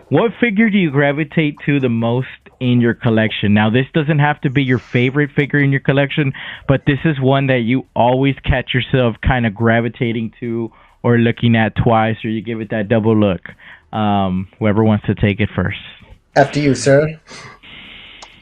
What figure do you gravitate to the most in your collection? Now, this doesn't have to be your favorite figure in your collection, but this is one that you always catch yourself kind of gravitating to or looking at twice, or you give it that double look. Whoever wants to take it first. After you, sir.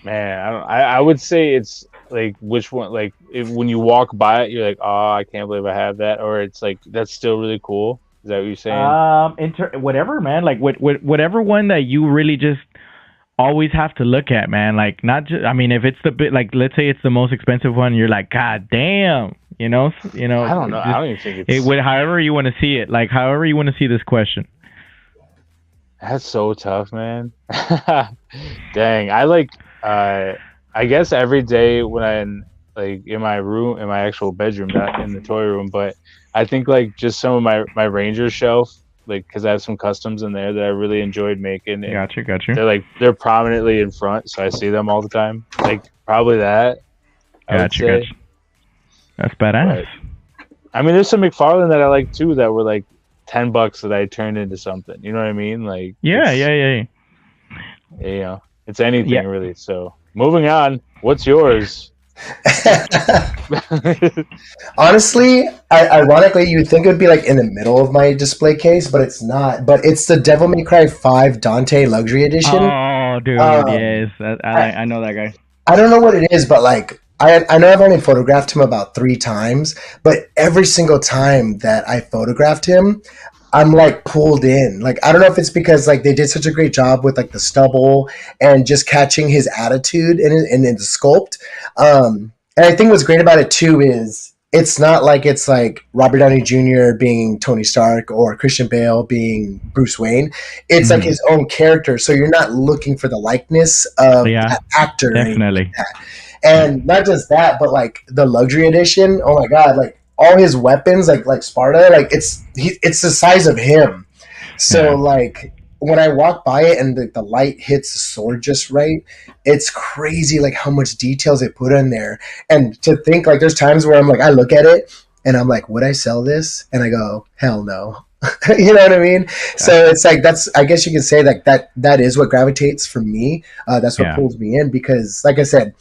Man, I would say it's like which one, like when you walk by it, you're like, oh, I can't believe I have that, or it's like that's still really cool. Is that what you're saying? Whatever, man. Like whatever one that you really just always have to look at, man. Like not just. I mean, if it's the bit, like let's say it's the most expensive one, you're like, God damn. You know. I don't know. I don't even think it's. However you want to see it, like however you want to see this question. That's so tough, man. Dang, I like. I guess every day when I'm like in my room, in my actual bedroom, not in the toy room, but I think like just some of my Ranger shelf, like because I have some customs in there that I really enjoyed making. Got you. They're prominently in front, so I see them all the time. Like probably that. Got you. That's badass. But, I mean, there's some McFarlane that I like too that were like $10 that I turned into something. You know what I mean? Like yeah. You know, it's anything really. So moving on, what's yours? Honestly, ironically, you would think it would be like in the middle of my display case, but it's not. But it's the Devil May Cry 5 Dante Luxury Edition. Oh, dude, yes, I know that guy. I don't know what it is, but like I know I've only photographed him about 3 times, but every single time that I photographed him, I'm like pulled in. Like I don't know if it's because like they did such a great job with like the stubble and just catching his attitude in the sculpt. And I think what's great about it too is it's not like it's like Robert Downey Jr. being Tony Stark or Christian Bale being Bruce Wayne. It's like his own character, so you're not looking for the likeness of that actor. Definitely. And not just that, but like the luxury edition. Oh my god! Like all his weapons, like Sparta, like it's the size of him. So like when I walk by it and the light hits the sword just right, it's crazy like how much details they put in there. And to think like there's times where I'm like I look at it and I'm like, would I sell this? And I go, hell no. You know what I mean? So it's like I guess you can say like that is what gravitates for me. That's what pulls me in because like I said,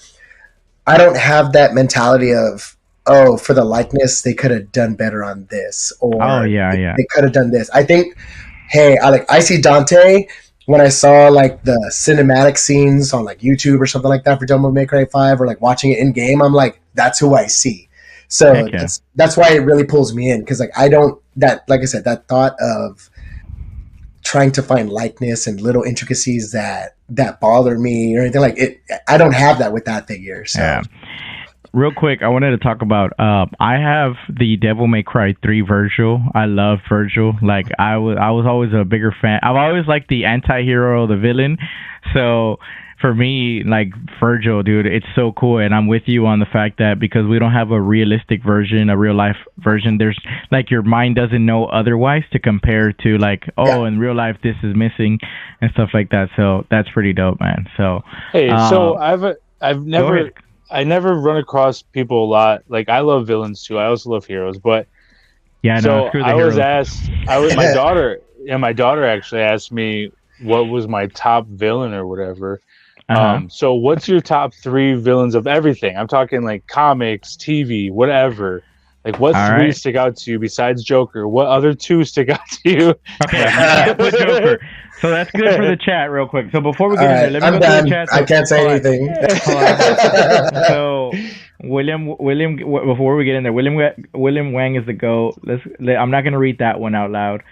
I don't have that mentality of, oh, for the likeness, they could have done better on this. Or they could have done this. I think, hey, I see Dante when I saw like the cinematic scenes on like YouTube or something like that for Devil May Cry 5 or like watching it in game. I'm like, that's who I see. So that's why it really pulls me in because like like I said, that thought of trying to find likeness and little intricacies that bother me or anything like it. I don't have that with that figure. So. Yeah. Real quick, I wanted to talk about. I have the Devil May Cry 3 Virgil. I love Virgil. Like I was always a bigger fan. I've always liked the anti-hero, the villain. So for me, like Virgil, dude, it's so cool. And I'm with you on the fact that because we don't have a realistic version, a real life version, there's like your mind doesn't know otherwise to compare to like, in real life this is missing and stuff like that. So that's pretty dope, man. So hey, so I never run across people a lot. Like I love villains too. I also love heroes, but my daughter actually asked me what was my top villain or whatever. So what's your top 3 villains of everything? I'm talking like comics, TV, whatever. Like what 3 stick out to you besides Joker? What other 2 stick out to you? Okay, Joker. So that's good for the chat real quick. So before we get into it, let me go to the chat. I can't say anything. So William, before we get in there, William Wang is the GOAT. I'm not going to read that one out loud.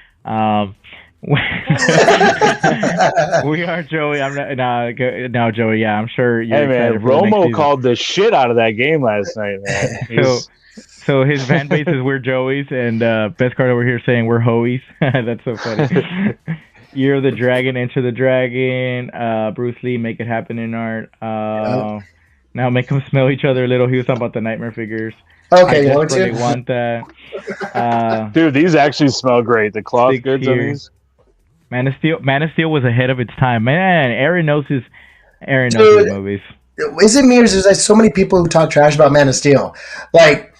We are Joey. I'm not no Joey. Yeah, I'm sure you're excited for Romo called the shit out of that game last night, man. So his fan base is we're Joeys, and best card over here saying we're Hoeys. That's so funny. Year of the Dragon, Enter the Dragon, Bruce Lee, Make It Happen in Art. Now make them smell each other a little. He was talking about the Nightmare figures. Okay, I desperately want that. Dude, these actually smell great. The cloth goods on these. Man of Steel was ahead of its time. Man, Aaron knows his movies. Is it me or is there so many people who talk trash about Man of Steel? Like,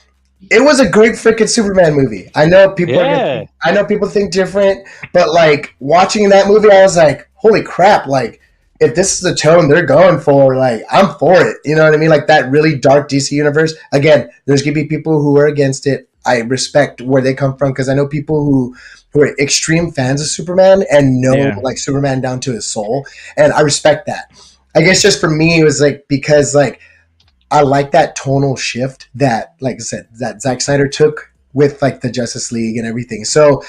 it was a great freaking Superman movie. I know people think different, but like watching that movie, I was like, holy crap! Like, if this is the tone they're going for, like, I'm for it. You know what I mean? Like that really dark DC universe. Again, there's gonna be people who are against it. I respect where they come from because I know people who are extreme fans of Superman and know like Superman down to his soul, and I respect that. I guess just for me, it was like because like I like that tonal shift that, like I said, that Zack Snyder took with like the Justice League and everything. So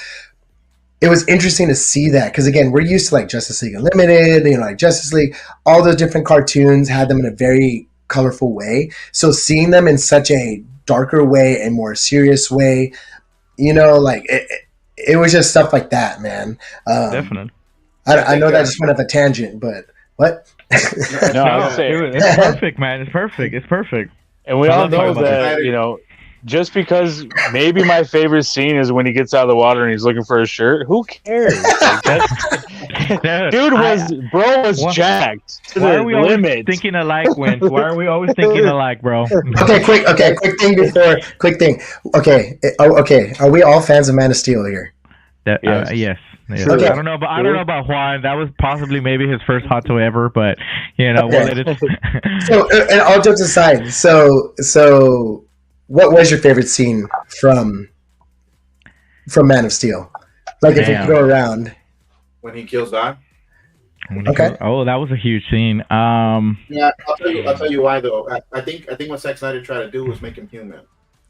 it was interesting to see that because again, we're used to like Justice League Unlimited, you know, like Justice League, all those different cartoons had them in a very colorful way. So seeing them in such a darker way and more serious way, you know, like it was just stuff like that, man. Definitely. I know that just went off a tangent, but what? No, it's perfect, man. It's perfect. And we all know that, you know, just because maybe my favorite scene is when he gets out of the water and he's looking for his shirt. Who cares? Like, dude was jacked to the limit. Thinking alike, Wins? Why are we always thinking alike, bro? Quick thing. Okay. Are we all fans of Man of Steel here? Yes. Yes. Okay. I don't know about Juan. That was possibly maybe his first hot toy ever, but you know, So, and all jokes aside, so what was your favorite scene from Man of Steel? Like if you go around when he kills Zod. Okay. That was a huge scene. Yeah, I'll tell you why though. I think what Zack Snyder tried to do was make him human.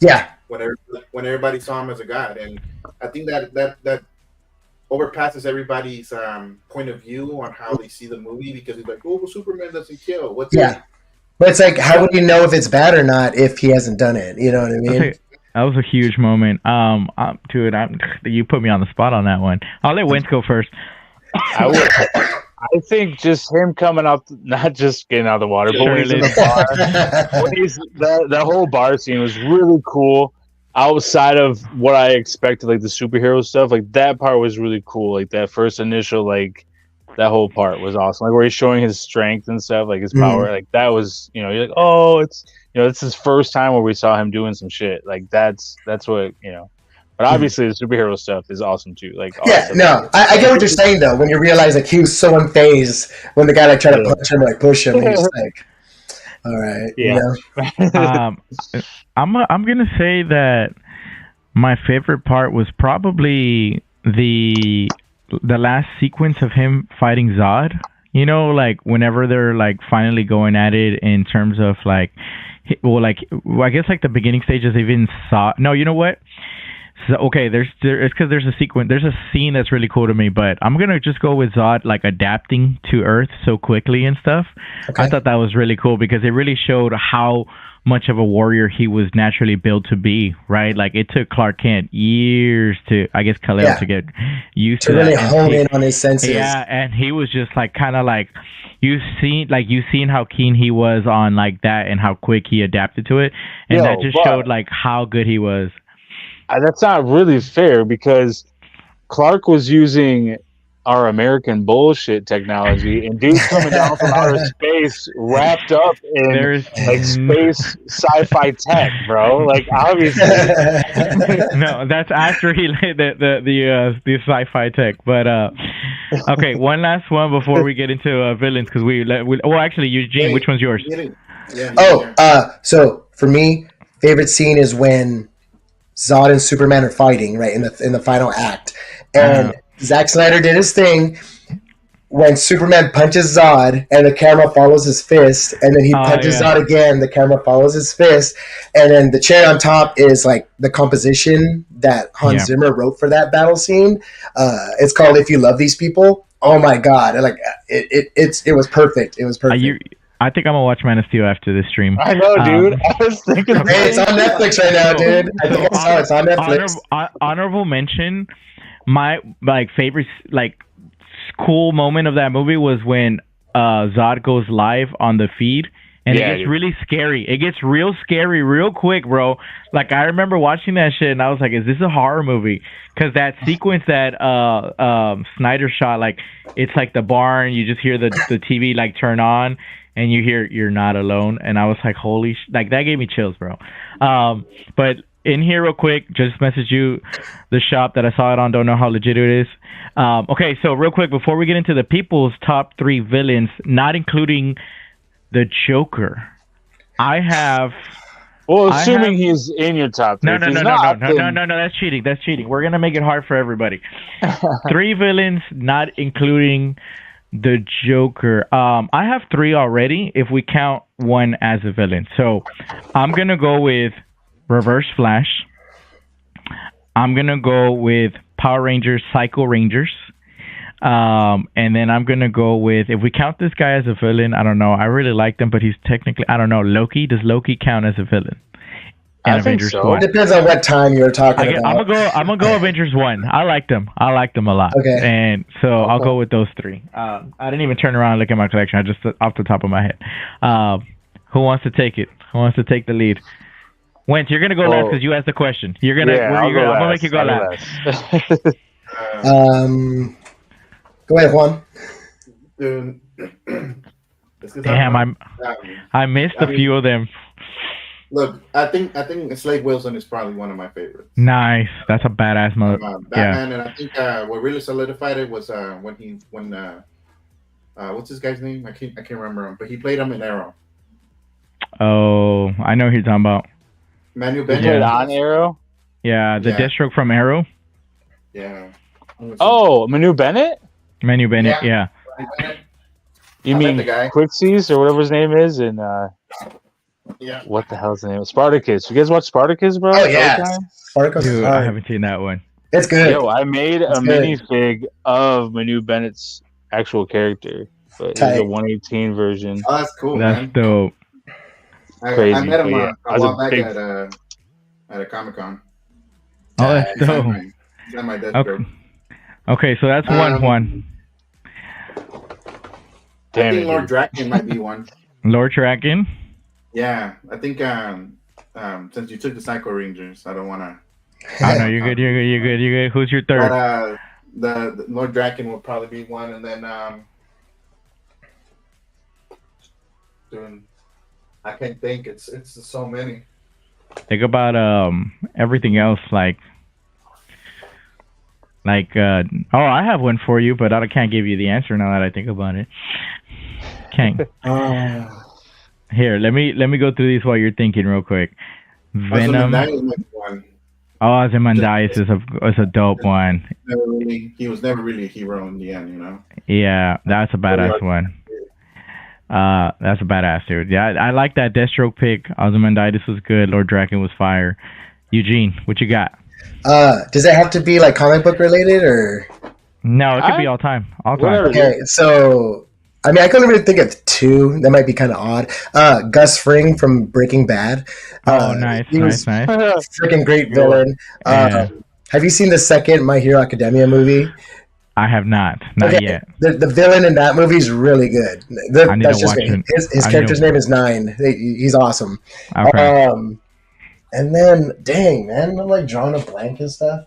Yeah. When everybody saw him as a god, and I think that overpasses everybody's point of view on how they see the movie because he's like, oh, Superman doesn't kill. What's it? But it's like, how would you know if it's bad or not if he hasn't done it? You know what I mean? Okay. That was a huge moment. Dude, you put me on the spot on that one. I'll let Wentz go first. I think just him coming up, not just getting out of the water, but when he's in the bar. That whole bar scene was really cool. Outside of what I expected, like the superhero stuff, like that part was really cool. Like that first initial, like that whole part was awesome. Like where he's showing his strength and stuff, like his power. Like that was, you know, you're like, oh, it's, you know, it's his first time where we saw him doing some shit. Like that's what, you know. But obviously the superhero stuff is awesome too. Like I get what you're saying though. When you realize like he was so unfazed when the guy like tried to punch him, like push him, and he's like, all right, yeah. You know? I'm gonna say that my favorite part was probably the last sequence of him fighting Zod. You know, like whenever they're like finally going at it in terms of like, I guess like the beginning stages even saw. No, you know what? So, okay, it's because there's a scene that's really cool to me, but I'm gonna just go with Zod like adapting to Earth so quickly and stuff. Okay. I thought that was really cool because it really showed how much of a warrior he was naturally built to be, right? Like it took Clark Kent years to, I guess, Kal-El to get used to really hone in on his senses. Yeah, and he was just like kind of like you've seen how keen he was on like that and how quick he adapted to it, and that just showed like how good he was. That's not really fair because Clark was using our American bullshit technology, and dude's coming down from outer space wrapped up in like space sci-fi tech, bro. Like obviously, no, that's after he laid the sci-fi tech. But okay, one last one before we get into villains because actually, Eugene, which one's yours? So for me, favorite scene is when Zod and Superman are fighting right in the final act, and Zack Snyder did his thing when Superman punches Zod and the camera follows his fist, and then he punches Zod again, the camera follows his fist, and then the cherry on top is like the composition that Hans Zimmer wrote for that battle scene. It's called "If You Love These People." Oh my god! Like it was perfect. It was perfect. I think I'm gonna watch Man of Steel after this stream. I know, dude. I was thinking. Hey, it's on Netflix right now, dude. I think it's on Netflix. Honorable mention. My favorite cool moment of that movie was when Zod goes live on the feed, and it gets really scary. It gets real scary real quick, bro. Like I remember watching that shit, and I was like, "Is this a horror movie?" Because that sequence that Snyder shot, like it's like the barn. You just hear the TV like turn on, and you hear "You're Not Alone," and I was like, "Holy!" Like that gave me chills, bro. But in here real quick. Just message you the shop that I saw it on. Don't know how legit it is. Okay, so real quick before we get into the people's top 3 villains, not including the Joker, I have. Well, assuming he's in your top 3. No. That's cheating. That's cheating. We're gonna make it hard for everybody. 3 villains, not including the Joker. I have 3 already. If we count one as a villain, so I'm gonna go with Reverse Flash. I'm gonna go with Power Rangers, Psycho Rangers. And then I'm gonna go with, if we count this guy as a villain, I don't know. I really like him, but he's technically, I don't know. Loki. Does Loki count as a villain? I think so. It depends on what time you're talking about. I'm gonna go Avengers 1. I liked them a lot. Okay. And so I'll go with those 3. I didn't even turn around and look at my collection. I just off the top of my head. Who wants to take it? Who wants to take the lead? Wentz, you're gonna go last because you asked the question. I'm gonna make you go last. Go ahead, Juan. Dude. Damn, I missed a few of them. Look, I think Slade Wilson is probably one of my favorites. Nice, that's a badass mother. Batman, and I think what really solidified it was when what's this guy's name? I can't remember him, but he played him in Arrow. Oh, I know who you're talking about. Manu Bennett. Played on Arrow. Yeah, the Deathstroke from Arrow. Yeah. Oh, Manu Bennett. Manu Bennett. Yeah. You mean Quixies or whatever his name is, and yeah. What the hell's the name? Spartacus. You guys watch Spartacus, bro? Oh yeah, Spartacus. Dude, I haven't seen that one. It's good. Yo, I made a minifig of Manu Bennett's actual character, but it's a 118 version. Oh, that's cool. That's dope. Crazy. I met him a while back at a Comic-Con. Oh, that's dope. He's on my desk, okay, so that's one. I think Lord Draken might be one. Lord Draken? Yeah, I think since you took the Psycho Rangers, I don't want to. I know you're good. Who's your third? But, the Lord Draken will probably be one, and then I can't think. It's so many. Think about everything else like I have one for you, but I can't give you the answer now that I think about it. Can't. Here, let me go through these while you're thinking real quick. Venom. Ozymandias is a dope one. He was never really a hero in the end, you know. Yeah, that's a badass one. That's a badass dude. Yeah, I like that Deathstroke pick. Ozymandias was good. Lord Draken was fire. Eugene, what you got? Does it have to be like comic book related or? No, it could be all time. All time. Okay, so I mean, I couldn't really think of 2. That might be kind of odd. Gus Fring from Breaking Bad. Nice. Freaking great villain. Have you seen the second My Hero Academia movie? I have not yet. The villain in that movie is really good. I need to watch it. His character's name is Nine. He's awesome. Okay. And then, dang, man, I'm like drawing a blank and stuff.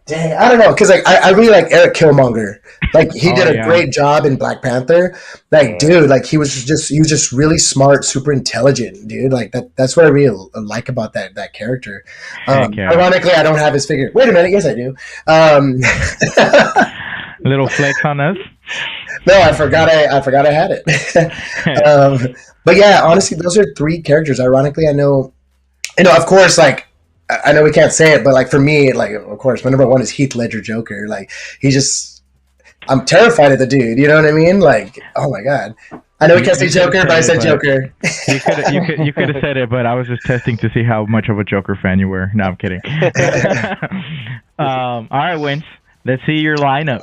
Dang, I don't know, because like I really like Eric Killmonger. Like he did a great job in Black Panther. Like, dude, like he was just really smart, super intelligent, dude. Like that's what I really like about that character. Ironically, I don't have his figure. Wait a minute, yes I do. Little flex on us. No, I forgot I had it. But yeah, honestly, those are 3 characters. Ironically, I know, of course, like I know we can't say it, but like for me, like of course, my number 1 is Heath Ledger Joker. Like I'm terrified of the dude. You know what I mean? Like, oh my god. I know we can't say Joker, but I said Joker. You could have said it, but I was just testing to see how much of a Joker fan you were. No, I'm kidding. All right, Wentz. Let's see your lineup.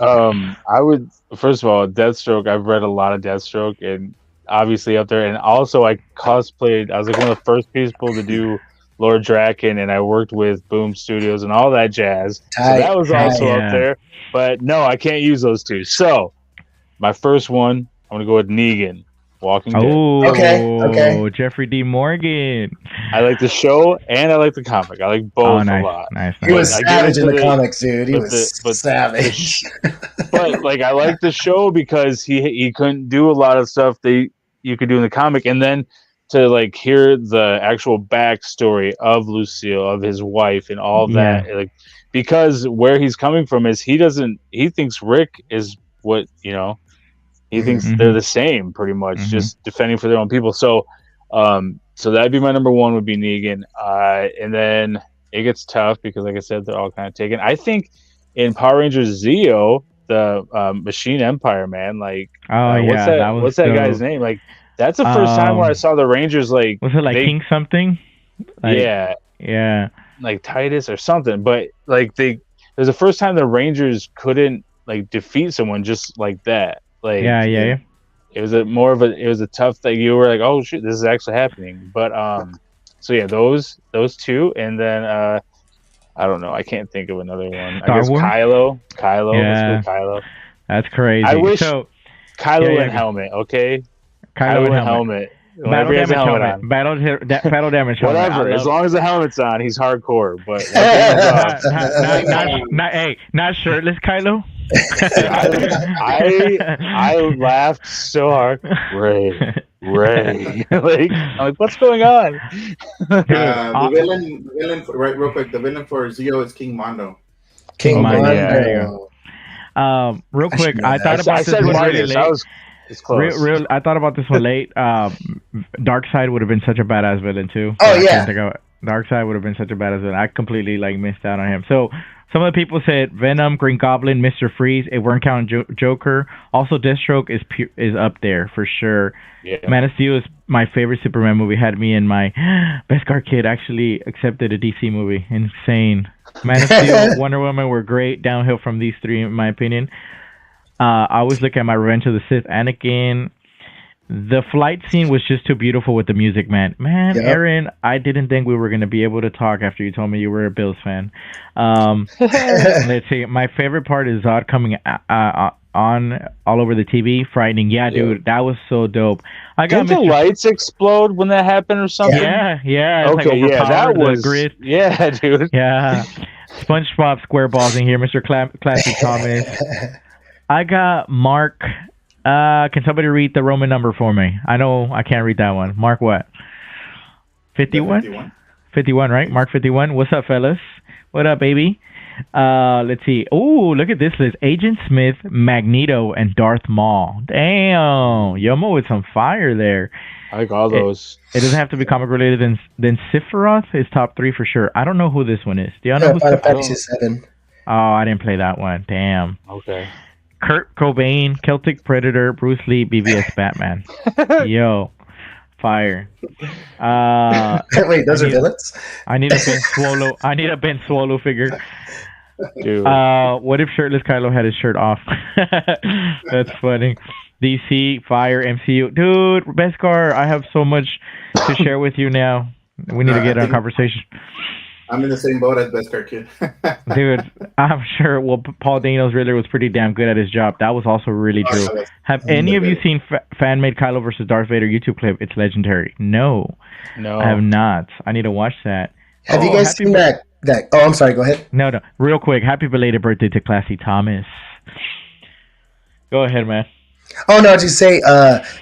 I would first of all, Deathstroke. I've read a lot of Deathstroke, and obviously up there. And also, I cosplayed. I was like one of the first people to do Lord Draken, and I worked with Boom Studios and all that jazz. So that was also up there. But no, I can't use those 2. So my first one, I'm gonna go with Negan, Walking Dead. Okay. Jeffrey D. Morgan. I like the show and I like the comic. I like both a lot. Nice. He was savage in the comics, dude. He was savage. But like, I like the show because he couldn't do a lot of stuff that you could do in the comic, and then to like hear the actual backstory of Lucille, of his wife, and all that. Like, because where he's coming from is he thinks Rick is what, you know, he thinks they're the same pretty much, just defending for their own people. So so that'd be my number one, would be Negan. And then it gets tough because, like I said, they're all kind of taken. I think in Power Rangers ZEO, the Machine Empire, man, like, what's that guy's name? Like, that's the first time where I saw the Rangers, like, was it like King something? Like, yeah, like Titus or something. But like, it was the first time the Rangers couldn't like defeat someone just like that. Like, it was a tough thing. You were like, oh shit, this is actually happening. But so yeah, those two, and then I don't know, I can't think of another one. I guess Kylo. Yeah, let's go Kylo. That's crazy. I wish Kylo and helmet. Okay, Kylo and helmet. Battle damage helmet. Battle damage helmet. Whatever. As long as the helmet's on, he's hardcore. But not shirtless Kylo. I laughed so hard. Ray. Like, I'm like, what's going on? The villain, right? Real quick, the villain for ZEO is King Mondo. King Mondo. Real quick, I thought about this one really late. It's close. I thought about this one late. Darkseid would have been such a badass villain too. Oh yeah, Darkseid would have been such a badass villain. I completely like missed out on him. So some of the people said Venom, Green Goblin, Mr. Freeze. If we're counting Joker, also Deathstroke is up there for sure. Yeah. Man of Steel is my favorite Superman movie. Had me and my Beskar kid actually accepted a DC movie. Insane. Man of Steel, Wonder Woman were great. Downhill from these three, in my opinion. I always look at my Revenge of the Sith, Anakin. The flight scene was just too beautiful with the music, man. Yep. Aaron, I didn't think we were going to be able to talk after you told me you were a Bills fan. Let's see. My favorite part is Zod coming on all over the TV. Frightening. Yeah, dude, that was so dope. Didn't the lights explode when that happened or something? Yeah. Okay, that was... grid. Yeah, dude. Yeah. SpongeBob squareballs in here, Mr. Classy Thomas. I got Mark. Can somebody read the Roman number for me? I know I can't read that one. Mark what? 51? 51, right? Mark 51. What's up, fellas? What up, baby? Let's see. Oh, look at this list. Agent Smith, Magneto, and Darth Maul. Damn. Yomo with some fire there. I like all those. It doesn't have to be comic related. Then Sephiroth is top 3 for sure. I don't know who this one is. Do y'all know who Sephiroth is? 7. Oh, I didn't play that one. Damn. Okay. Kurt Cobain, Celtic Predator, Bruce Lee, BVS, Batman. Yo, fire. Wait, those are villains? I need a Ben Swallow. I need a Ben Swallow figure. Dude. What if shirtless Kylo had his shirt off? That's funny. DC, fire, MCU. Dude, Beskar, I have so much to share with you now. We need to get a conversation. I'm in the same boat as Beskar Kid. Dude, I'm sure. Well, Paul Dano's Riddler was pretty damn good at his job. That was also really true. Have any of you seen fan-made Kylo versus Darth Vader YouTube clip? It's legendary. No, I have not. I need to watch that. Have you guys seen that? Oh, I'm sorry. Go ahead. No. Real quick. Happy belated birthday to Classy Thomas. Go ahead, man. Oh, no, just say,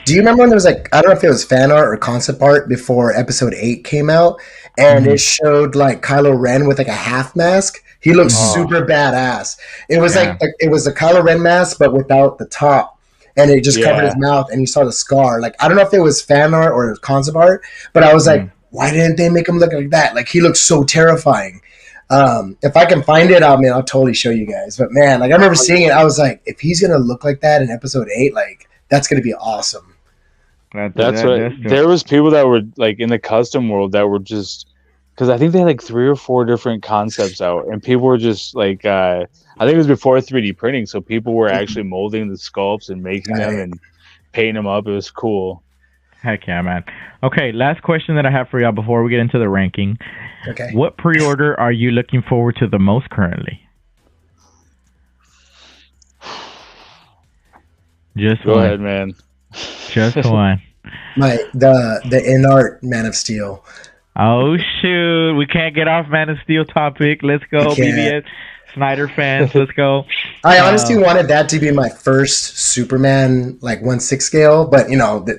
do you remember when there was like, I don't know if it was fan art or concept art before episode 8 came out, and it showed like Kylo Ren with like a half mask? He looked super badass. It was like, it was a Kylo Ren mask, but without the top, and it just covered his mouth, and you saw the scar. Like, I don't know if it was fan art or it was concept art, but I was like, why didn't they make him look like that? Like, he looked so terrifying. If I can find it, I'll totally show you guys. But man, like I remember seeing it, I was like, if he's gonna look like that in episode 8, like that's gonna be awesome. That's what. There was people that were like in the custom world that were just, because I think they had like 3 or 4 different concepts out, and people were just like, I think it was before 3D printing, so people were actually molding the sculpts and making them and painting them up. It was cool. Heck yeah, man. Okay, last question that I have for y'all before we get into the ranking. Okay. What pre-order are you looking forward to the most currently? Just Go one. ahead, man. Just one. The in art Man of Steel. Oh shoot, we can't get off Man of Steel topic. Let's go, BVS Snyder fans. Let's go. I honestly wanted that to be my first Superman, like 1/6 scale, but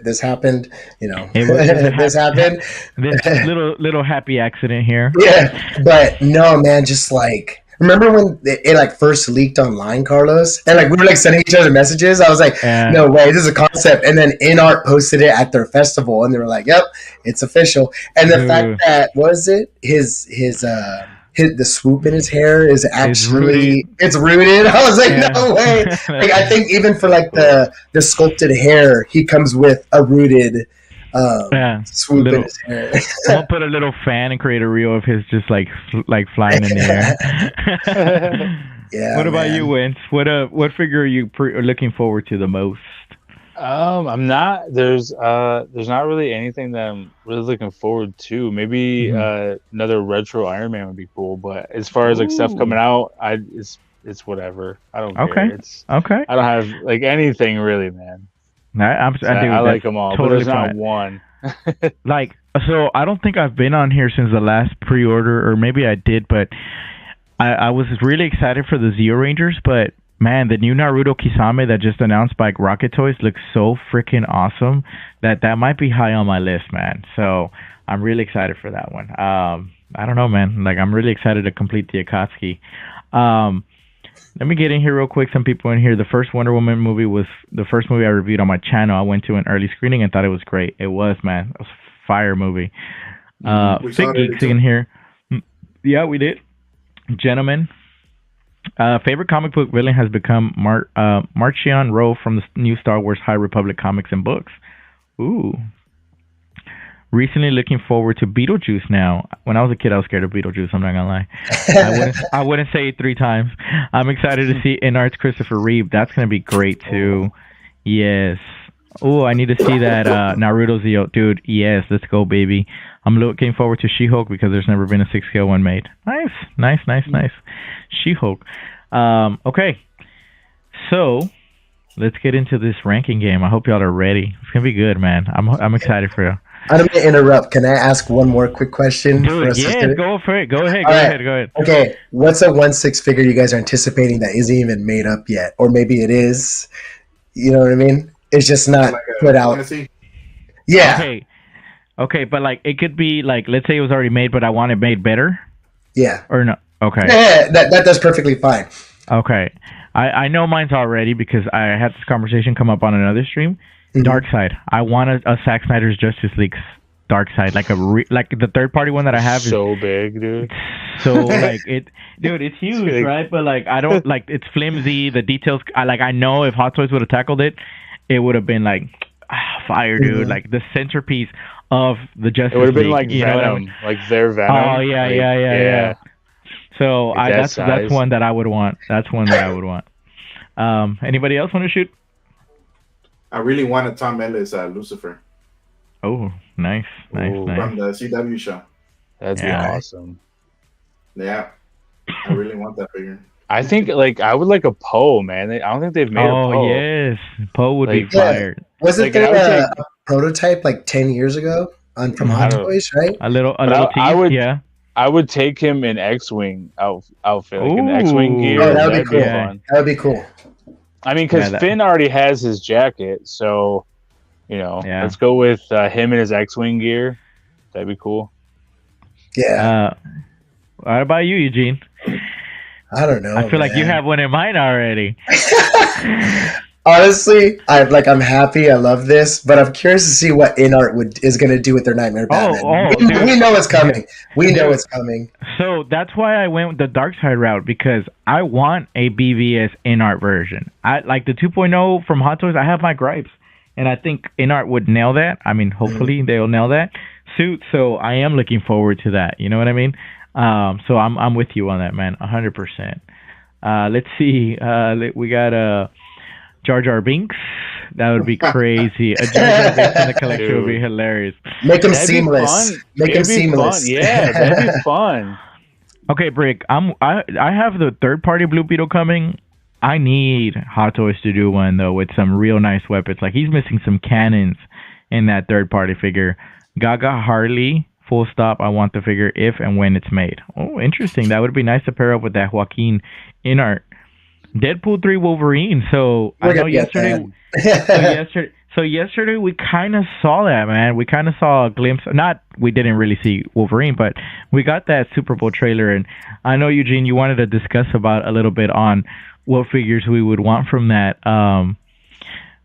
this happened. This happened. This little happy accident here. Yeah, but no, man, just like. Remember when it like first leaked online, Carlos? And like we were like sending each other messages. I was like, no way, this is a concept. And then InArt posted it at their festival, and they were like, yep, it's official. And the fact that the swoop in his hair is actually it's rooted. I was like, no way. Like I think even for like the sculpted hair, he comes with a rooted swoop in his hair. I'll put a little fan and create a reel of his just like flying in the air. Yeah. What about you, Vince? What figure are you looking forward to the most? I'm not. There's not really anything that I'm really looking forward to. Maybe another retro Iron Man would be cool. But as far as like stuff coming out, it's whatever. I don't care. Okay. I don't have like anything really, man. I like them all, totally, but there's not one. So I don't think I've been on here since the last pre-order, or maybe I did, but I was really excited for the ZEO Rangers, but man, the new Naruto Kisame that just announced by Rocket Toys looks so freaking awesome that might be high on my list, man. So I'm really excited for that one. I don't know, man. Like, I'm really excited to complete the Akatsuki. Let me get in here real quick. Some people in here. The first Wonder Woman movie was the first movie I reviewed on my channel. I went to an early screening and thought it was great. It was, man. It was a fire movie. Big Geeks in here. Yeah, we did. Gentlemen. Favorite comic book villain has become Marchion Ro from the new Star Wars High Republic comics and books. Ooh. Recently looking forward to Beetlejuice now. When I was a kid, I was scared of Beetlejuice. I'm not gonna lie. I wouldn't say it 3 times. I'm excited to see InArt's Christopher Reeve. That's gonna be great too. Yes. Oh, I need to see that Naruto ZEO. Dude, yes, let's go, baby. I'm looking forward to She-Hulk because there's never been a 6-scale one made. Nice. She-Hulk. Okay. So, let's get into this ranking game. I hope y'all are ready. It's going to be good, man. I'm excited for you. I'm going to interrupt. Can I ask one more quick question? Dude, yeah, go for it. Go ahead. Okay, what's a 1/6 figure you guys are anticipating that isn't even made up yet? Or maybe it is. You know what I mean? It's just not like put out. Fantasy? Yeah. Okay, but like it could be like, let's say it was already made, but I want it made better. Yeah. Or no? Okay. Yeah, that's perfectly fine. Okay, I know mine's already because I had this conversation come up on another stream. Mm-hmm. Darkseid. I want a Zack Snyder's Justice League Darkseid, like like the third party one that I have. So big, dude. So like dude, it's huge, right? But like I don't like it's flimsy. The details. I know if Hot Toys would have tackled it, it would have been like fire, dude. Mm-hmm. Like the centerpiece of the Justice League. It would have been like Venom, like their Venom. Oh yeah. So like that's one that I would want. That's one that I would want. Anybody else want to shoot? I really wanted Tom Ellis Lucifer. Oh, nice. From the CW show. That'd be awesome. Yeah, I really want that figure. I think I would like a Poe, man. I don't think they've made a Poe. Oh yes, Poe would be fired. Wasn't there a prototype like 10 years ago from Hot Toys, right? A little tease, yeah. I would take him in X-Wing outfit, like an X-Wing gear. Oh, that would be cool. That would be cool. I mean, because Finn already has his jacket, so let's go with him and his X-Wing gear. That'd be cool. Yeah. What about you, Eugene? I don't know. I feel like you have one in mind already. Honestly, I'm happy. I love this, but I'm curious to see what InArt is going to do with their Knightmare Batman. We know it's coming. We know it's coming. So that's why I went with the Darkseid route, because I want a BVS InArt version. I like the 2.0 from Hot Toys. I have my gripes, and I think InArt would nail that. I mean, hopefully they'll nail that suit. So I am looking forward to that. You know what I mean? So I'm with you on that, man, 100%. Let's see. We got Jar Jar Binks. That would be crazy. A Jar Jar Binks in the collection would be hilarious. Make them seamless. Make them seamless. Yeah, that'd be fun. Okay, Brick. I have the third party Blue Beetle coming. I need Hot Toys to do one though with some real nice weapons. Like he's missing some cannons in that third party figure. Gaga Harley Full stop. I want the figure if and when it's made. Oh, interesting. That would be nice to pair up with that Joaquin in art. Deadpool 3 Wolverine. So I know yesterday. So yesterday we kind of saw that, man. We kind of saw a glimpse. Not we didn't really see Wolverine, but we got that Super Bowl trailer, and I know Eugene, you wanted to discuss about a little bit on what figures we would want from that.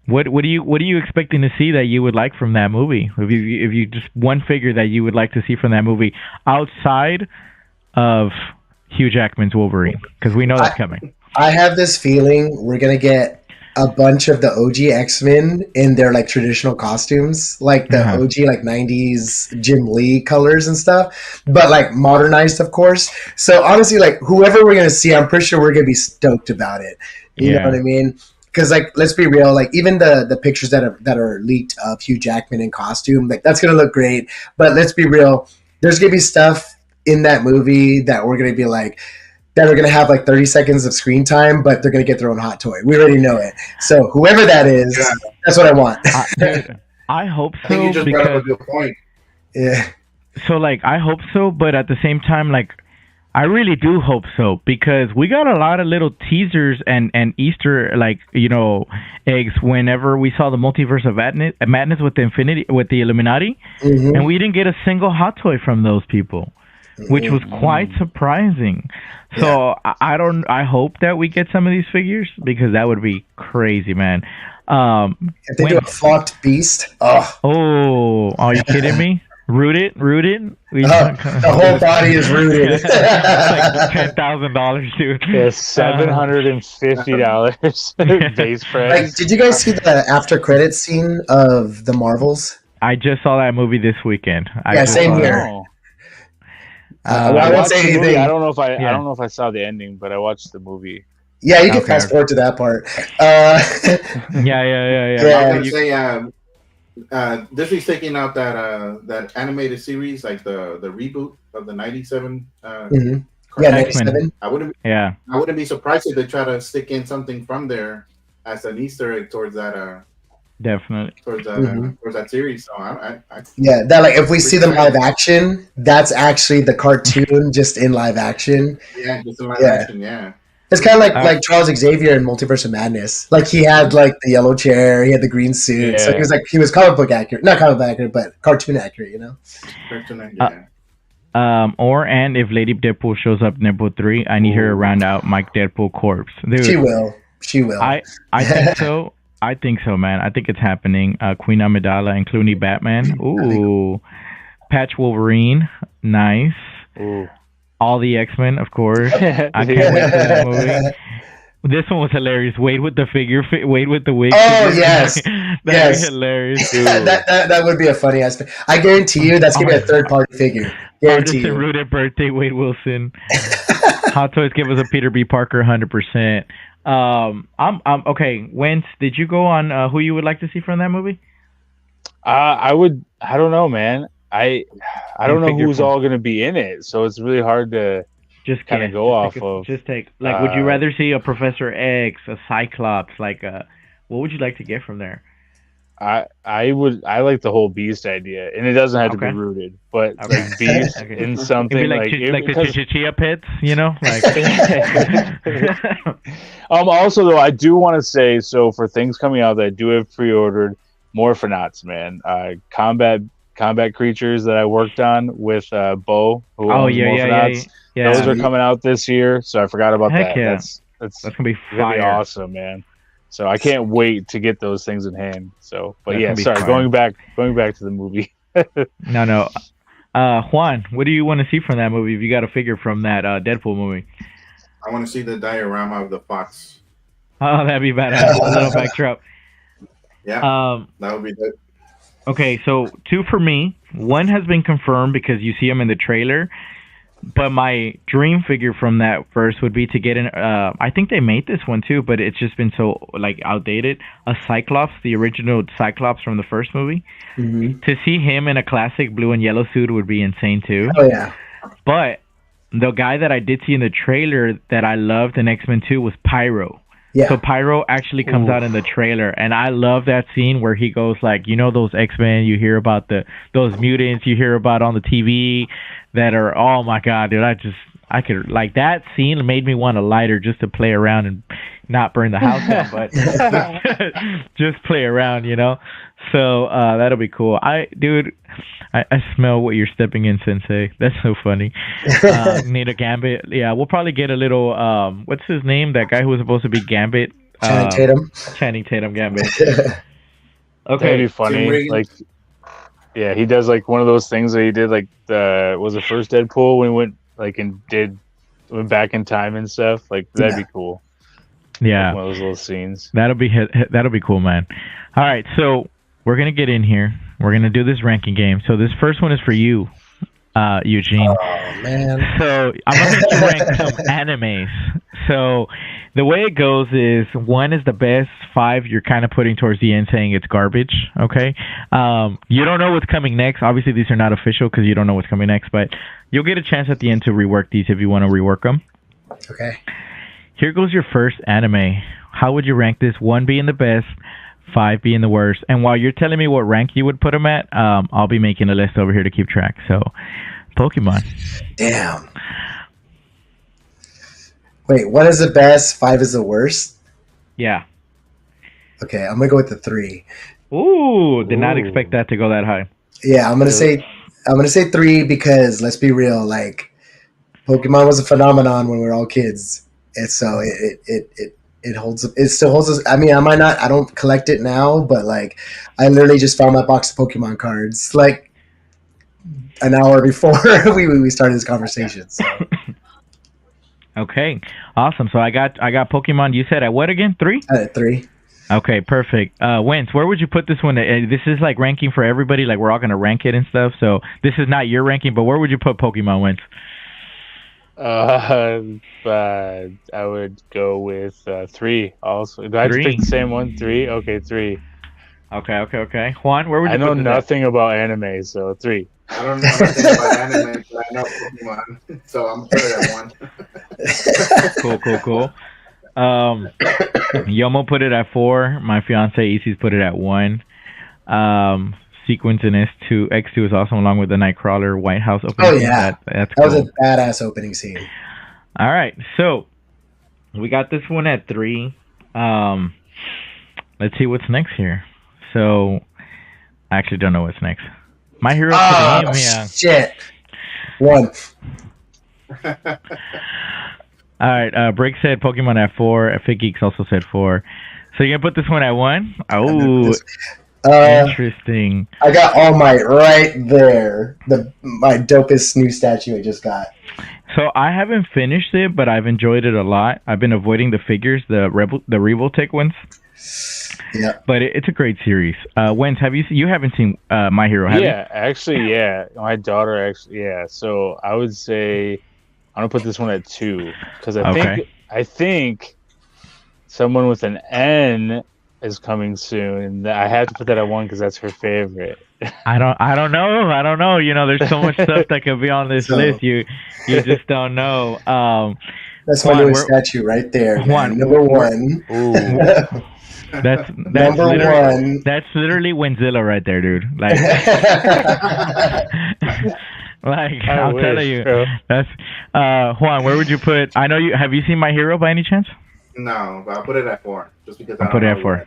What are you expecting to see that you would like from that movie? If you just one figure that you would like to see from that movie outside of Hugh Jackman's Wolverine, because we know that's coming. I have this feeling we're gonna get a bunch of the OG X-Men in their like traditional costumes, like the OG like 90s Jim Lee colors and stuff, but like modernized, of course. So honestly, like whoever we're gonna see, I'm pretty sure we're gonna be stoked about it. You know what I mean? Because like, let's be real, like even the pictures that are leaked of Hugh Jackman in costume, like that's gonna look great. But let's be real, there's gonna be stuff in that movie that we're gonna be like, that are gonna have like 30 seconds of screen time, but they're gonna get their own hot toy. We already know it. So whoever that is, that's what I want. I hope so. I think you just brought up a good point. Yeah. So like, I hope so, but at the same time, like, I really do hope so, because we got a lot of little teasers and Easter, like, you know, eggs whenever we saw the Multiverse of Madness with the Illuminati, and we didn't get a single hot toy from those people, which was quite surprising. So I hope that we get some of these figures, because that would be crazy, man. If they do a flocked beast, are you kidding me? Rooted. The whole body is rooted. It's like $10,000, dude. Yeah, $750 base price. Like, did you guys see the after credits scene of the Marvels? I just saw that movie this weekend. Same here. I won't say anything. I don't know if I saw the ending, but I watched the movie. Yeah, you can fast forward to that part. Yeah. I was gonna say, Disney's taking out that animated series, like the reboot of the '97. Yeah, '97. I wouldn't be surprised if they try to stick in something from there as an Easter egg towards that. Definitely towards that series. So that like if we see them live action, that's actually the cartoon just in live action. Yeah, just in live action. Yeah. It's kind of like Charles Xavier in Multiverse of Madness. Like he had like the yellow chair, he had the green suit. So he was comic book accurate, not comic book accurate, but cartoon accurate. You know. And if Lady Deadpool shows up in Deadpool 3, I need her to round out Mike Deadpool corpse. Dude, she will. I think so. I think so, man. I think it's happening. Queen Amidala and Clooney Batman. Ooh. Patch Wolverine. Nice. Ooh. All the X-Men, of course. I can't wait for that movie. This one was hilarious. Wade with the figure. Wade with the wig. Oh, yes. That'd be hilarious. That would be a funny aspect. I guarantee you that's going to be a third-party figure. Guarantee you. Rooted birthday, Wade Wilson. Hot Toys give us a Peter B. Parker 100%. I'm okay. Wentz, did you go on who you would like to see from that movie? I don't know, man. I don't know who's all going to be in it, so it's really hard to just kind of go off of. Just take would you rather see a Professor X, a Cyclops, what would you like to get from there? I like the whole Beast idea, and it doesn't have to be rooted, but like Beast in something like the Chia Pits, you know, like. Also, though, I do want to say, so for things coming out that I do have pre-ordered, Morphonauts, man, combat creatures that I worked on with Bo. Morphonauts. Yeah. Those are coming out this year, so I forgot about that. Yeah. That's gonna be really awesome, man. So I can't wait to get those things in hand. So, but going back to the movie. No. Juan, what do you want to see from that movie? If you got a figure from that Deadpool movie, I want to see the diorama of the fox. Oh, that'd be badass. A little backdrop. Yeah. That would be good. Okay, so 2 for me. 1 has been confirmed because you see him in the trailer. But my dream figure from that verse would be to get in. I think they made this one too, but it's just been so outdated. A Cyclops, the original Cyclops from the first movie. Mm-hmm. To see him in a classic blue and yellow suit would be insane too. Oh yeah. But the guy that I did see in the trailer that I loved in X-Men 2 was Pyro. Yeah. So Pyro actually comes out in the trailer, and I love that scene where he goes like, those X-Men you hear about, those mutants you hear about on the TV that are, oh my god, dude, I could like that scene made me want a lighter just to play around and not burn the house down, but just play around, So that'll be cool. I smell what you're stepping in, Sensei. That's so funny. Need a Gambit. Yeah, we'll probably get a little. What's his name? That guy who was supposed to be Gambit. Channing Tatum Gambit. Okay, that'd be funny. Like, yeah, he does like one of those things that he did. Like was the first Deadpool when he went like and went back in time and stuff. Like that'd be cool. Yeah, like one of those little scenes. That'll be cool, man. All right, so we're gonna get in here. We're gonna do this ranking game. So this first one is for you, Eugene. Oh man. So I'm gonna make you rank some animes. So the way it goes is 1 is the best, 5 you're kind of putting towards the end saying it's garbage. Okay. You don't know what's coming next. Obviously these are not official because you don't know what's coming next, but you'll get a chance at the end to rework these if you want to rework them. Okay. Here goes your first anime. How would you rank this? 1 being the best, 5 being the worst. And while you're telling me what rank you would put them at, I'll be making a list over here to keep track. So, Pokemon. Damn. Wait, 1 is the best, 5 is the worst? Yeah. Okay, I'm gonna go with the 3. Ooh, did not expect that to go that high. Yeah, I'm gonna say 3 because let's be real, like Pokemon was a phenomenon when we were all kids, and so it holds. It still holds us. I mean, I don't collect it now, but like I literally just found my box of Pokemon cards like an hour before we started this conversation. So. Okay, awesome. So I got Pokemon. You said at what again? 3? At 3. Okay, perfect. Wentz, where would you put this one? This is like ranking for everybody. Like we're all gonna rank it and stuff. So this is not your ranking, but where would you put Pokemon, Wentz? I would go with 3. Also, do I have to pick the same one? 3. Okay, 3. Okay. Juan, where would you? I know nothing about anime, so 3. I don't know nothing about anime, but I know Pokemon, so I'm put it at 1. Cool. Yomo put it at 4. My fiance Isis put it at 1. Sequence in X2 is awesome, along with the Nightcrawler White House opening. Oh yeah, that's cool. That was a badass opening scene. All right, so we got this one at 3. Let's see what's next here. So I actually don't know what's next. My Hero Academia. Shit. 1. All right, Brick said Pokemon at 4. Fit Geeks also said 4. So you're gonna put this one at 1? Oh, interesting. I got All Might right there. My dopest new statue I just got. So I haven't finished it, but I've enjoyed it a lot. I've been avoiding the figures, the Revoltech ones. Yeah, but it's a great series. Wentz, you haven't seen My Hero, have you? Yeah, actually, yeah. My daughter actually, yeah. So I would say I'm gonna put this one at 2 because I think someone with an N is coming soon, and I have to put that at 1 because that's her favorite. I don't know. There's so much stuff that could be on this list. You just don't know. That's my new statue right there. Number 1. Ooh. That's number literally 1. That's literally Wenzilla right there, dude. Like, I'll tell you. Bro. That's Juan. Where would you put? I know you. Have you seen My Hero by any chance? No, but I'll put it at 4, just because I'll put it at 4.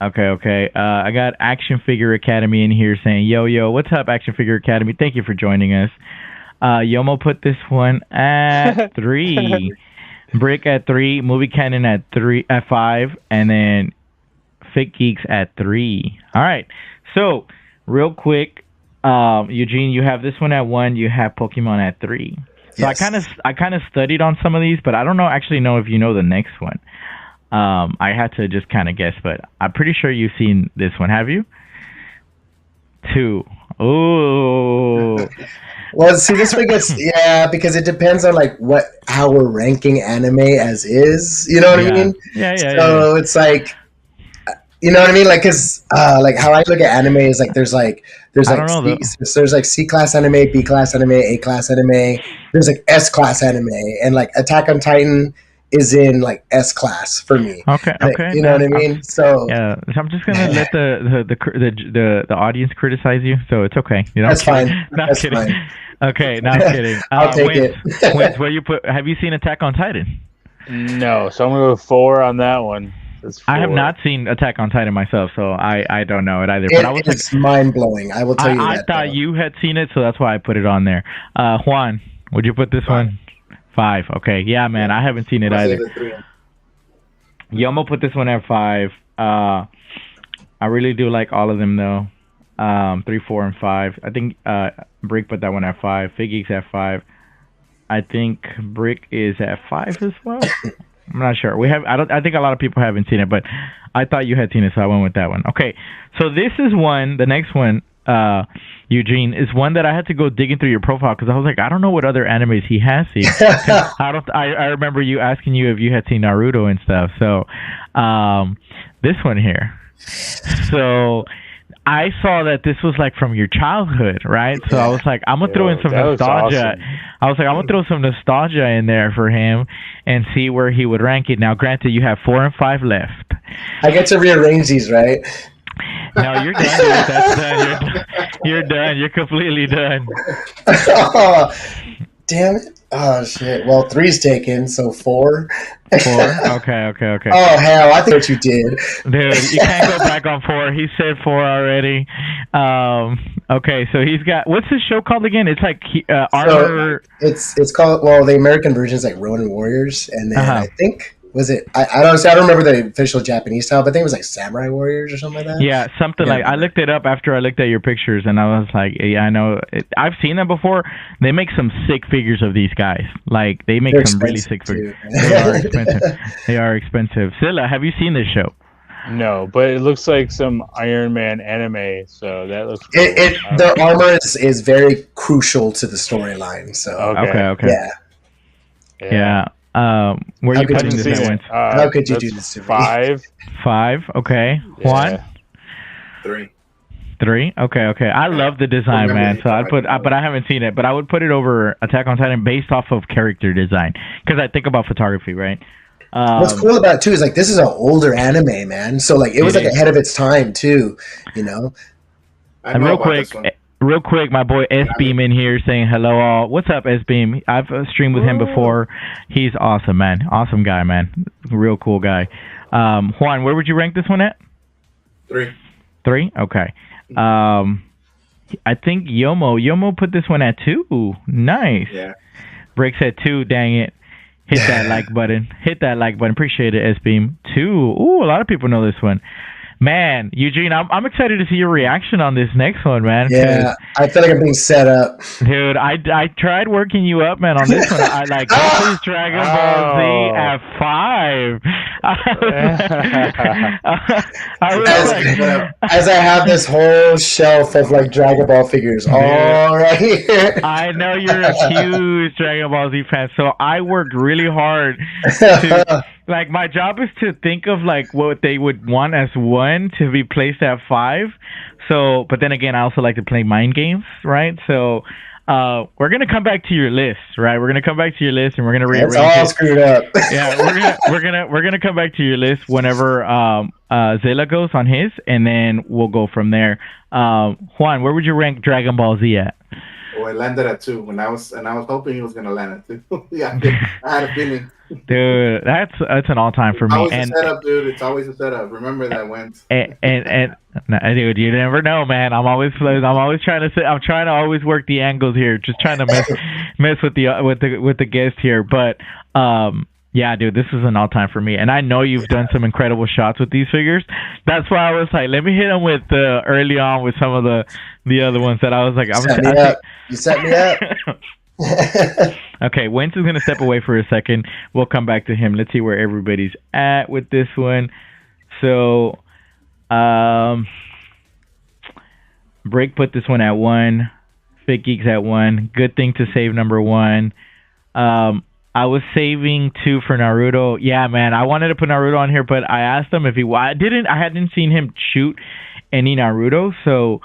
Okay. I got Action Figure Academy in here saying, yo, what's up, Action Figure Academy? Thank you for joining us. Yomo put this one at 3. Brick at 3. Movie Canon at 5. And then Fit Geeks at 3. All right. So, real quick, Eugene, you have this one at 1. You have Pokemon at 3. So yes. I kind of studied on some of these, but I don't actually know if you know the next one. I had to just kind of guess, but I'm pretty sure you've seen this one. Have you? 2. Ooh. Well, see, this one gets because it depends on like how we're ranking anime as is. You know what I mean? Yeah. So it's like, you know what I mean? Like, cause like how I look at anime is like there's like C class anime, B class anime, A class anime. There's like S class anime, and like Attack on Titan is in like S class for me. Okay, Like, okay. you know what I mean? So yeah, so I'm just gonna let the audience criticize you, so it's okay. You know, that's fine. Not That's kidding. fine. Okay, not kidding. I'll take Wins, where you put? Have you seen Attack on Titan? No, so I'm gonna go 4 on that one. That's 4. I have not seen Attack on Titan myself, so I don't know it either. But I was It's mind blowing. I will tell you I that. thought though. you had seen it, so that's why I put it on there. Juan, would you put this 5. one? 5. Okay, yeah, man, I haven't seen it I'll say either. the 3. Yomo put this one at 5. I really do like all of them though. 3, 4, and 5. I think Brick put that one at 5. Figgy's at 5. I think Brick is at 5 as well. I'm not sure. I think a lot of people haven't seen it, but I thought you had seen it, so I went with that one. Okay, so this is one. The next one, Eugene, is one that I had to go digging through your profile because I was like, I don't know what other animes he has seen. I remember you asking you if you had seen Naruto and stuff. So, this one here. So, I saw that this was like from your childhood, right? So I was like, I'm gonna throw in some nostalgia. Awesome. I was like, I'm gonna throw some nostalgia in there for him and see where he would rank it. Now, granted, you have 4 and 5 left. I get to rearrange these, right? No, you're done. Dude. That's done. You're done. You're completely done. Oh, damn it. Oh, shit. Well, 3's taken, so 4. 4? Okay. Oh, hell. I think what you did. Dude, you can't go back on 4. He said 4 already. Okay, so he's got... What's his show called again? It's like Armor... So it's called... Well, the American version is like Ronin Warriors, and then I think... Was it? I don't remember the official Japanese title, but I think it was like Samurai Warriors or something like that. Yeah, something like I looked it up after I looked at your pictures, and I was like, yeah, I know. I've seen them before. They make some sick figures of these guys. Like they make some really sick figures. They are expensive. They are expensive. Silla, have you seen this show? No, but it looks like some Iron Man anime, so that looks cool. The armor is very crucial to the storyline. So okay. Yeah. Where are you putting this at? How could you do this to me? 5. 5. Okay. Juan? 3. 3. Okay. I love the design, man. So I'd put, but I haven't seen it. But I would put it over Attack on Titan based off of character design because I think about photography, right? What's cool about it too is like this is an older anime, man. So like it was like ahead of its time too, you know. And real quick, my boy S Beam in here saying hello all. What's up, S Beam? I've streamed with him before. He's awesome, man. Awesome guy, man. Real cool guy. Juan, where would you rank this one at? 3. 3? Okay. I think Yomo put this one at 2. Nice. Yeah. Brick said 2. Dang it. Hit that like button. Appreciate it, S Beam. 2. Ooh, a lot of people know this one. Man, Eugene, I'm excited to see your reaction on this next one, man. Yeah, I feel like I'm being set up. Dude, I tried working you up, man, on this one. I like, this is Dragon Ball Z at 5. As I have this whole shelf of like Dragon Ball figures all right here. I know you're a huge Dragon Ball Z fan, so I worked really hard to... Like, my job is to think of, like, what they would want as 1 to be placed at 5. So, but then again, I also like to play mind games, right? So, we're going to come back to your list, right? We're going to come back to your list, and we're going to rearrange it. It's all screwed up. Yeah, we're gonna come back to your list whenever Zela goes on his, and then we'll go from there. Juan, where would you rank Dragon Ball Z at? Well, it landed at 2, and I was hoping he was gonna land at 2. Yeah, I had a feeling. Dude, that's an all-time for me. Always a setup, dude. It's always a setup. Remember that, Wentz. And dude, you never know, man. I'm always trying to always work the angles here, just trying to mess with the guest here. But yeah, dude, this is an all-time for me. And I know you've done some incredible shots with these figures. That's why I was like, let me hit them with early on with some of the other ones that I was like, You set me up. Okay, Wentz is going to step away for a second. We'll come back to him. Let's see where everybody's at with this one. So, Break put this one at 1. Fit Geeks at 1. Good thing to save number 1. I was saving 2 for Naruto. Yeah, man, I wanted to put Naruto on here, but I asked him if I hadn't seen him shoot any Naruto, so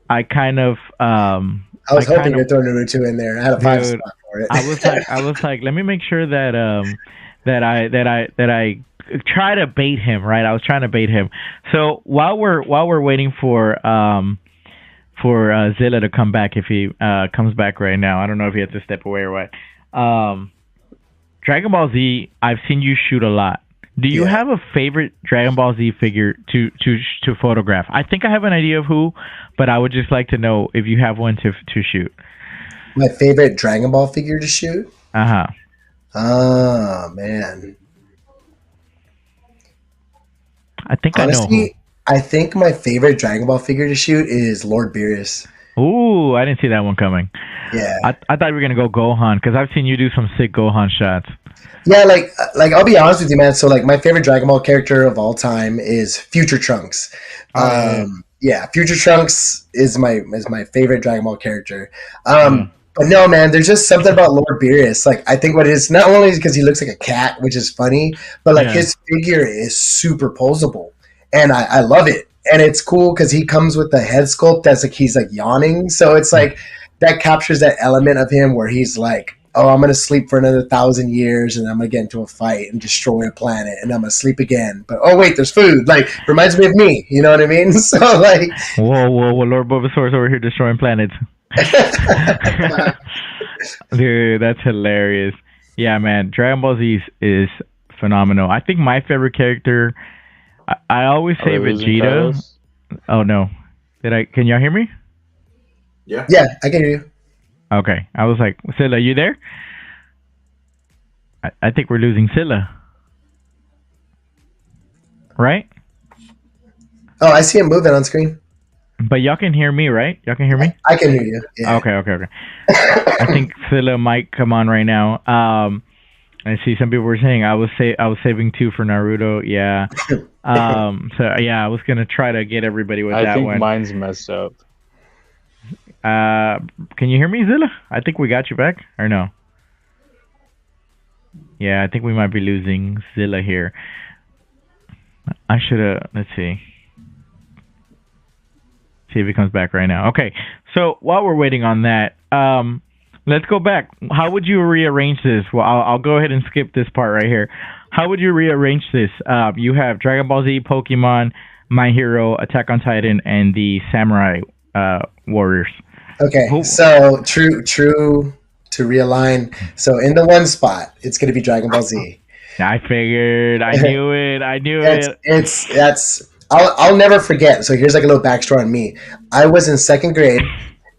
I kind of... I was hoping to throw Naruto in there. I had a 5 spot for it. I was like, let me make sure that I try to bait him. Right, I was trying to bait him. So while we're waiting for Zilla to come back, if he comes back right now, I don't know if he has to step away or what. Dragon Ball Z, I've seen you shoot a lot. Do you have a favorite Dragon Ball Z figure to photograph? I think I have an idea of who, but I would just like to know if you have one to shoot. My favorite Dragon Ball figure to shoot? Uh-huh. Oh, man. I think Honestly, I know who. I think my favorite Dragon Ball figure to shoot is Lord Beerus. Ooh, I didn't see that one coming. Yeah. I thought you were going to go Gohan, because I've seen you do some sick Gohan shots. Yeah, like I'll be honest with you, man. So like my favorite Dragon Ball character of all time is Future Trunks. Yeah, Future Trunks is my favorite Dragon Ball character. But no, man, there's just something about Lord Beerus. Like I think what it is, not only because he looks like a cat, which is funny, but like his figure is super posable, and I love it. And it's cool because he comes with the head sculpt that's like he's like yawning, so it's like that captures that element of him where he's like, oh, I'm gonna sleep for another 1,000 years, and I'm gonna get into a fight and destroy a planet, and I'm gonna sleep again. But oh wait, there's food. Like reminds me of me. You know what I mean? So like, whoa, Lord Bulbasaur's over here destroying planets. Dude, that's hilarious. Yeah, man, Dragon Ball Z is phenomenal. I think my favorite character, I always say Vegeta. Oh no, can y'all hear me? Yeah, I can hear you. Okay, I was like, Scylla, you there? I think we're losing Scylla. Right? Oh, I see him moving on screen. But y'all can hear me, right? Y'all can hear me? I can hear you. Yeah. Okay. I think Scylla might come on right now. I see some people were saying I was saving 2 for Naruto. Yeah. So yeah, I was gonna try to get everybody with that one. I think mine's messed up. Can you hear me, Zilla? I think we got you back, or no? Yeah, I think we might be losing Zilla here. I should have. Let's see. See if he comes back right now. Okay, so while we're waiting on that, let's go back. How would you rearrange this? Well, I'll go ahead and skip this part right here. How would you rearrange this? You have Dragon Ball Z, Pokemon, My Hero, Attack on Titan, and the Samurai Warriors. Okay, so true to realign. So in the one spot, it's going to be Dragon Ball Z. I figured. I knew it. I'll never forget. So here's like a little backstory on me. I was in 2nd grade,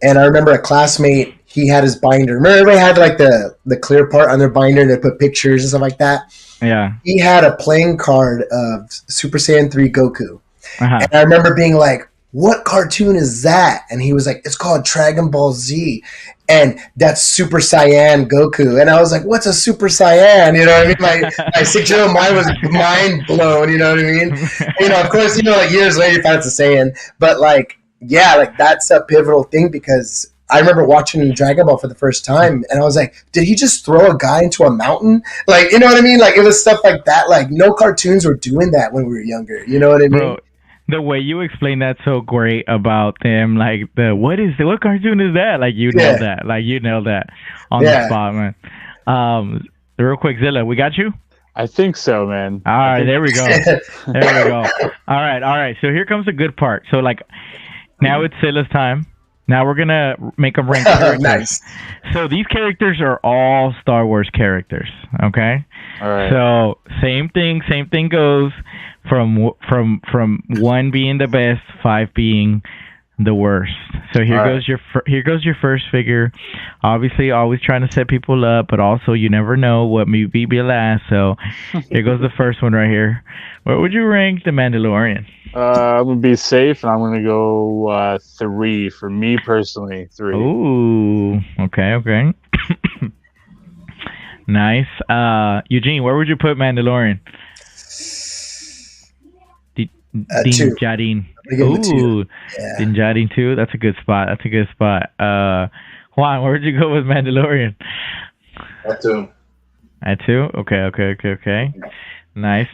and I remember a classmate. He had his binder. Remember, everybody had like the clear part on their binder, and they put pictures and stuff like that. Yeah. He had a playing card of Super Saiyan 3 Goku, and I remember being like, what cartoon is that? And he was like, it's called Dragon Ball Z. And that's Super Saiyan Goku. And I was like, what's a Super Saiyan? You know what I mean? My 6-year-old mind was mind blown. You know what I mean? Of course, like years later, you found it's a Saiyan. But like, yeah, like that's a pivotal thing because I remember watching Dragon Ball for the first time. And I was like, did he just throw a guy into a mountain? Like, you know what I mean? Like it was stuff like that. Like no cartoons were doing that when we were younger. You know what I mean? Bro, the way you explain that so great about them, like what cartoon is that? Like you nailed that. Like you nailed that on the spot, man. Real quick, Zilla, we got you? I think so, man. All right, there we go. All right. So here comes the good part. So like now it's Zilla's time. Now we're gonna make them rank characters. Nice. So these characters are all Star Wars characters. Okay. All right. So same thing goes from 1 being the best, 5 being the worst. So here goes your first figure. Obviously, always trying to set people up, but also you never know what may be last. So here goes the first one right here. Where would you rank the Mandalorian? I'm gonna be safe, and I'm gonna go 3 for me personally. 3. Ooh, okay. Nice. Eugene, where would you put Mandalorian? Din 2. Djarin. Ooh, Din Djarin 2. That's a good spot. Juan, where would you go with Mandalorian? At 2. At 2? Okay. Nice.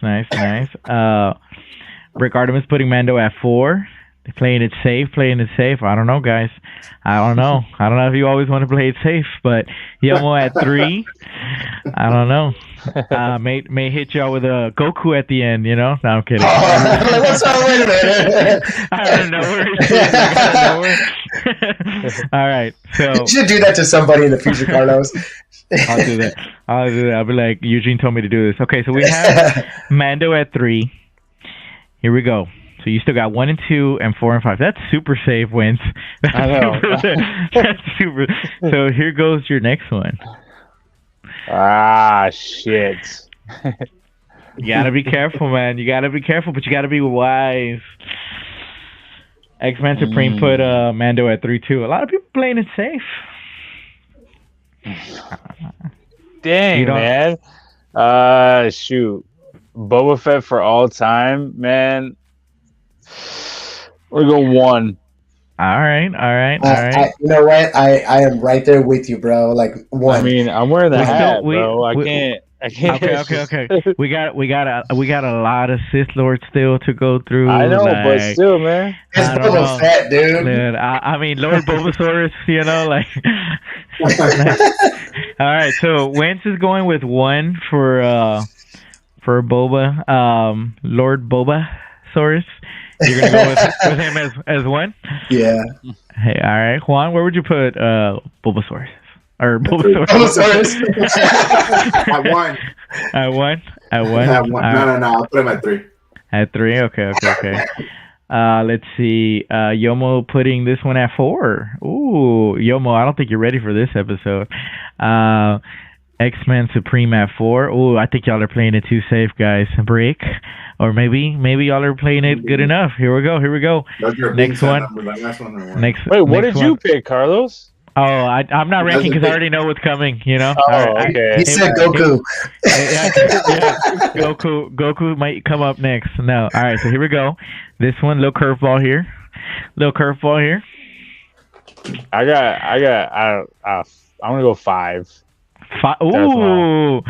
Rick Artemis putting Mando at 4. Playing it safe. I don't know, guys. I don't know if you always want to play it safe, but Yomo at 3. I don't know. May hit y'all with a Goku at the end, No, I'm kidding. What's up? Wait a minute. I don't know where. All right, so You should do that to somebody in the future, Carlos. I'll do that. I'll be like, Eugene told me to do this. Okay, so we have Mando at 3. Here we go. So you still got 1 and 2 and 4 and 5. That's super safe wins. I know. That's super. So here goes your next one. Ah, shit. You gotta be careful, man. You gotta be careful, but you gotta be wise. X-Men Supreme put Mando at 3 too. A lot of people playing it safe. Dang, man. Shoot. Boba Fett for all time, man. We're going 1. All right. You know what? I am right there with you, bro. Like 1. I mean, I'm wearing the hat, bro. I can't. Okay. We got a lot of Sith Lords still to go through. I know, but still, man. It's Boba Fett, dude. Man, I mean, Lord Bobasaurus, like. All right, so Wentz is going with 1 for Boba, Lord Bobasaurus. You're gonna go with him as 1? Yeah. Hey, all right, Juan, where would you put Bulbasaurus? Or Bulbasaurus? At 1. At 1? At 1? No. I'll put him at 3. At 3? Okay. Let's see. Yomo putting this one at 4. Ooh, Yomo, I don't think you're ready for this episode. X-Men Supreme at 4. Ooh, I think y'all are playing it too safe, guys. Break. Or maybe y'all are playing it good enough. Here we go. Next one. Wait, what did you pick, Carlos? Oh, I'm not ranking because I already know what's coming. Oh, okay. He said Goku. Goku might come up next. No. All right. So here we go. This one, little curveball here. I'm gonna go 5. 5. Ooh.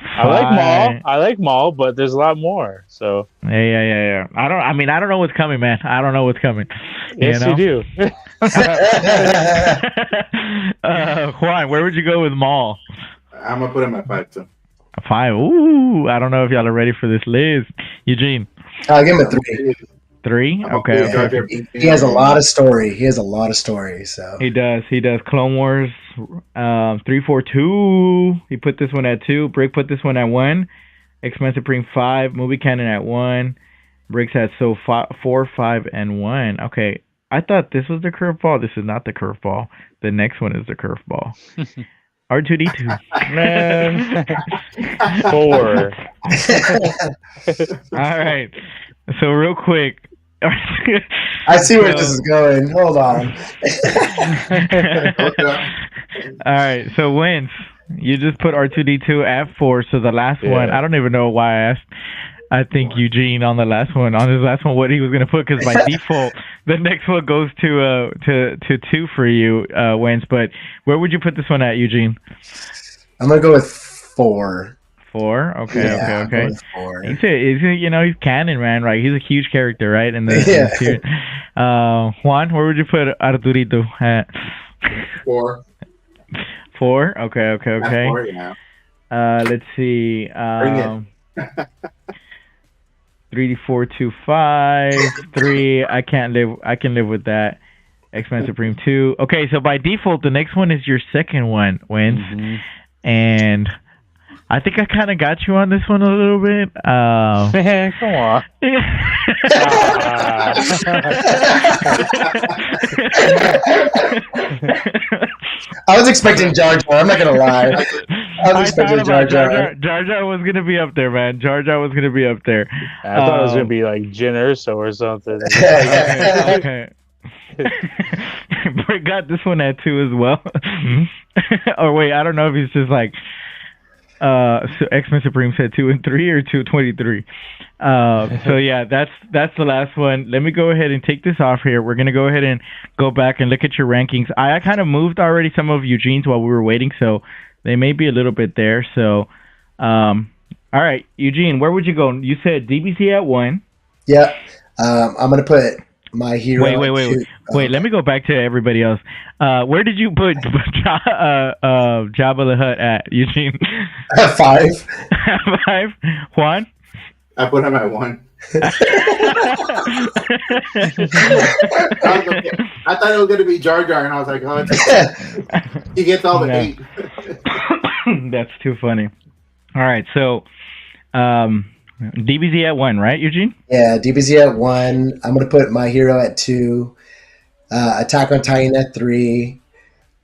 I like Maul, but there's a lot more. So yeah. I don't know what's coming, man. I don't know what's coming. Yes, you do. Juan, where would you go with Maul? I'm gonna put him at 5 too. 5. Ooh, I don't know if y'all are ready for this, Liz. Eugene. I'll give him a 3. 3? Okay. He has a lot of story. So he does. Clone Wars 342. He put this one at 2. Brick put this one at 1. X-Men Supreme 5. Movie Canon at 1. Bricks had 4, 5, and 1. Okay. I thought this was the curveball. This is not the curveball. The next one is the curveball. R2D2. Man. 4. All right. So real quick. I see where this is going. Hold on. All right. So Wentz, you just put R2D2 at 4. So the last one, I don't even know why I asked. I think Eugene on his last one, what he was going to put, because by default, the next one goes to 2 for you, Wentz. But where would you put this one at, Eugene? I'm going to go with 4. 4? Okay. 4. He's canon, man, right? He's a huge character, right? In the series. Juan, where would you put Arturito at? 4. 4? Okay. 4, yeah. Let's see. Bring it. 3, 4, 2, 5, 3. I can live with that. X-Men Supreme 2. Okay, so by default, the next one is your second one, Wentz. Mm-hmm. And I think I kind of got you on this one a little bit. Man, come on. I was expecting Jar Jar. I'm not gonna lie. I was expecting Jar Jar. Jar Jar was gonna be up there, man. Jar Jar was gonna be up there. I thought it was gonna be like Jyn Erso or something. Okay. Brick got this one at 2 as well. Or wait, I don't know if he's just like so X-Men Supreme said 2 and 3 or 223. So yeah, that's the last one. Let me go ahead and take this off here. We're gonna go ahead and go back and look at your rankings. I kind of moved already some of Eugene's while we were waiting, so they may be a little bit there. So all right, Eugene, where would you go? You said DBC at 1. Yeah. I'm gonna put My Hero. Wait. Let me go back to everybody else. Where did you put Jabba the Hutt at, Eugene? At 5. 5. Juan? I put him at 1. I thought it was going to be Jar Jar, and I was like, oh, he gets all the hate. That's too funny. All right, so DBZ at 1, right, Eugene? Yeah, DBZ at 1. I'm going to put My Hero at 2. Attack on Titan at 3.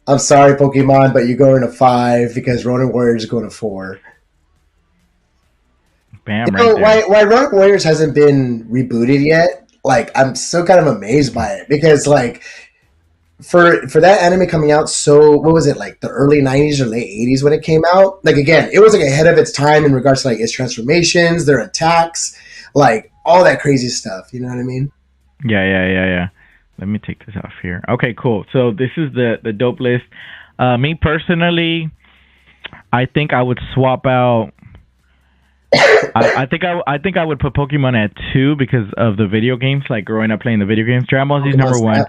I'm sorry, Pokemon, but you're going to 5 because Ronin Warriors is going to 4. Bam, why Ronin Warriors hasn't been rebooted yet? Like, I'm still kind of amazed by it because, like, for that anime coming out, so what was it, like the early 90s or late 80s when it came out? Like, again, it was like ahead of its time in regards to like its transformations, their attacks, like all that crazy stuff. You know what I mean? Yeah. Let me take this off here. Okay, cool. So this is the dope list. Me personally, I think I would swap out. I think I would put Pokemon at 2 because of the video games, like growing up playing the video games. Dragon Ball Z is number 1.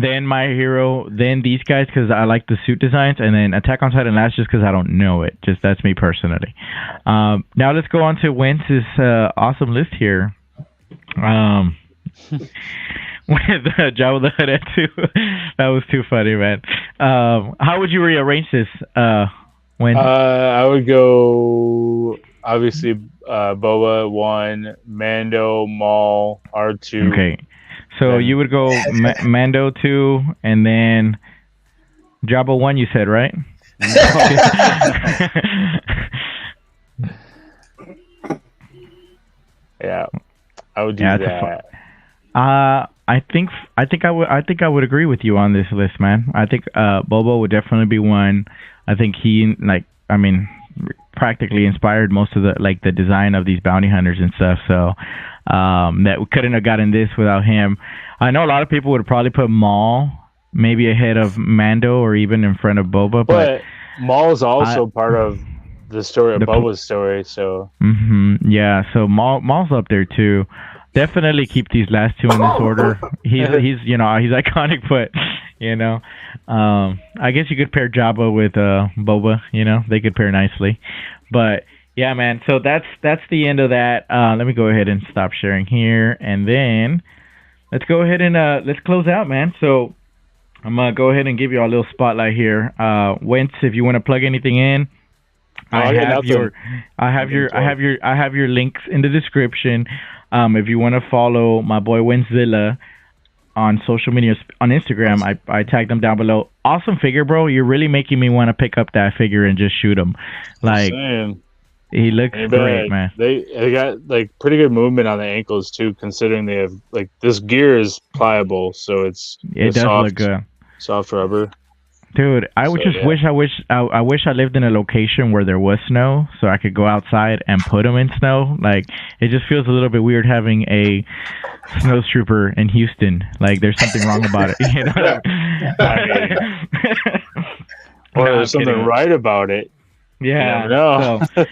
then My Hero, then these guys because I like the suit designs, and then Attack on Titan last just because I don't know it. Just that's me personally. Now let's go on to Wentz's awesome list here. With Jabba the Hutt at 2. That was too funny, man. How would you rearrange this, Wentz? I would go obviously Boba 1, Mando, Maul, R2. Okay. So you would go Mando 2 and then Jabba 1, you said, right? Yeah. I would do that. I think I would agree with you on this list, man. I think Boba would definitely be 1. I think he practically inspired most of the design of these bounty hunters and stuff. So that we couldn't have gotten this without him. I know a lot of people would probably put Maul maybe ahead of Mando or even in front of Boba, but Maul is also part of the story of Boba's story. So yeah, so Maul's up there too. Definitely keep these last 2 in this order. He's iconic, but I guess you could pair Jabba with Boba. They could pair nicely. But yeah, man. So that's the end of that. Let me go ahead and stop sharing here, and then let's go ahead and let's close out, man. So I'm gonna go ahead and give you a little spotlight here. Wentz, if you want to plug anything in, I have your links in the description. If you want to follow my boy Wentzilla on social media, on Instagram, I tagged them down below. Awesome figure, bro. You're really making me want to pick up that figure and just shoot him. Like, he looks great, man. They got like pretty good movement on the ankles too, considering they have like this gear is pliable, so it does look good. Soft rubber. Dude, I wish I lived in a location where there was snow so I could go outside and put them in snow. Like, it just feels a little bit weird having a snow trooper in Houston. Like, there's something wrong about it, or there's something right about it. Yeah. No. So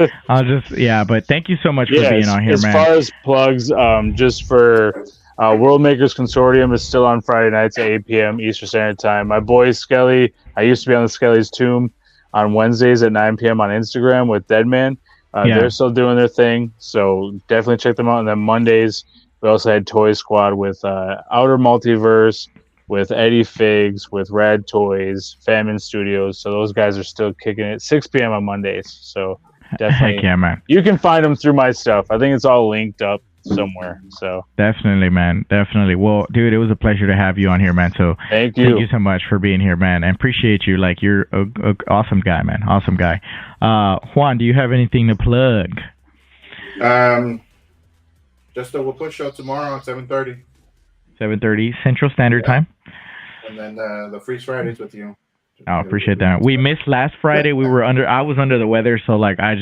but thank you so much for being on here, man. As far as plugs, just for World Makers Consortium is still on Friday nights at 8 p.m. Eastern Standard Time. My boy Skelly, I used to be on the Skelly's Tomb on Wednesdays at 9 p.m. on Instagram with Deadman. They're still doing their thing, so definitely check them out. And then Mondays, we also had Toy Squad with Outer Multiverse, with Eddie Figs, with Rad Toys, Famine Studios. So those guys are still kicking it 6 p.m. on Mondays. So definitely, heck yeah, man. You can find them through my stuff. I think it's all linked up somewhere. So definitely, man. Definitely. Well, dude, it was a pleasure to have you on here, man. So thank you so much for being here, man. And appreciate you. Like, you're a awesome guy, man. Awesome guy. Juan, do you have anything to plug? Just we'll put show tomorrow at 7:30. 7:30 Central Standard Time. And then the Freeze Fridays with you. I appreciate that. We missed last Friday. I was under the weather, so like I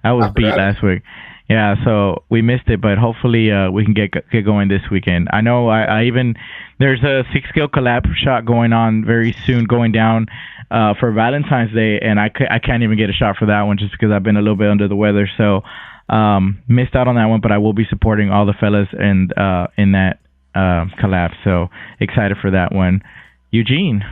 was beat last week. Yeah, so we missed it, but hopefully we can get going this weekend. I know I even there's a 6-scale collab shot going on very soon, going down for Valentine's Day, and I can't even get a shot for that one just because I've been a little bit under the weather. So missed out on that one, but I will be supporting all the fellas and in that collab. So excited for that one. Eugene.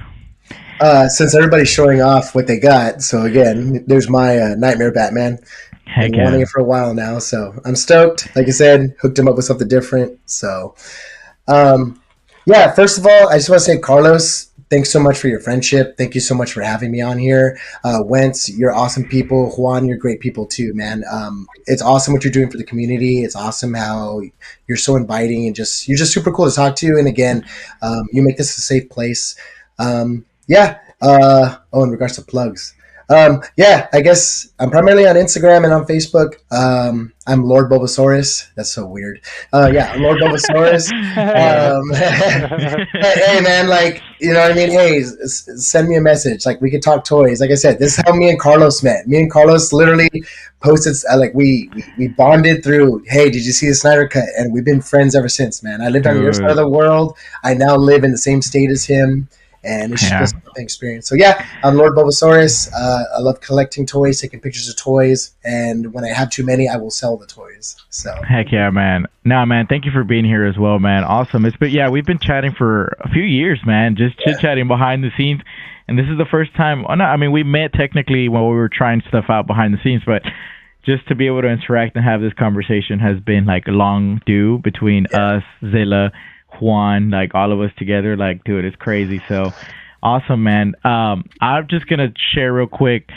Since everybody's showing off what they got, so again, there's my Nightmare Batman. Heck Been wanting it for a while now, so I'm stoked. Like I said, hooked him up with something different. So, yeah, first of all, I just want to say, Carlos, thanks so much for your friendship. Thank you so much for having me on here. Wentz, you're awesome people. Juan, you're great people too, man. It's awesome what you're doing for the community. It's awesome how you're so inviting and you're just super cool to talk to. And again, you make this a safe place. Yeah. In regards to plugs. Yeah, I guess I'm primarily on Instagram and on Facebook. I'm Lord Bulbasaurus. That's so weird. Yeah, I'm Lord Bulbasaurus. Hey, man, like, you know what I mean? Hey, send me a message. Like, we could talk toys. Like I said, this is how me and Carlos met. Me and Carlos literally posted, like, we bonded through, hey, did you see the Snyder Cut? And we've been friends ever since, man. I lived on your side of the world. I now live in the same state as him. And it's just an experience. So yeah, I'm Lord Bulbasaurus. I love collecting toys, taking pictures of toys, and when I have too many, I will sell the toys. So heck yeah, man. Nah, man, thank you for being here as well, man. Awesome. We've been chatting for a few years, man. Just chit-chatting behind the scenes, and this is the first time. Oh, no, I mean, we met technically when we were trying stuff out behind the scenes, but just to be able to interact and have this conversation has been like a long due between us, Zilla, Juan, like all of us together. Like, dude, it's crazy. So awesome, man. I'm just gonna share real quick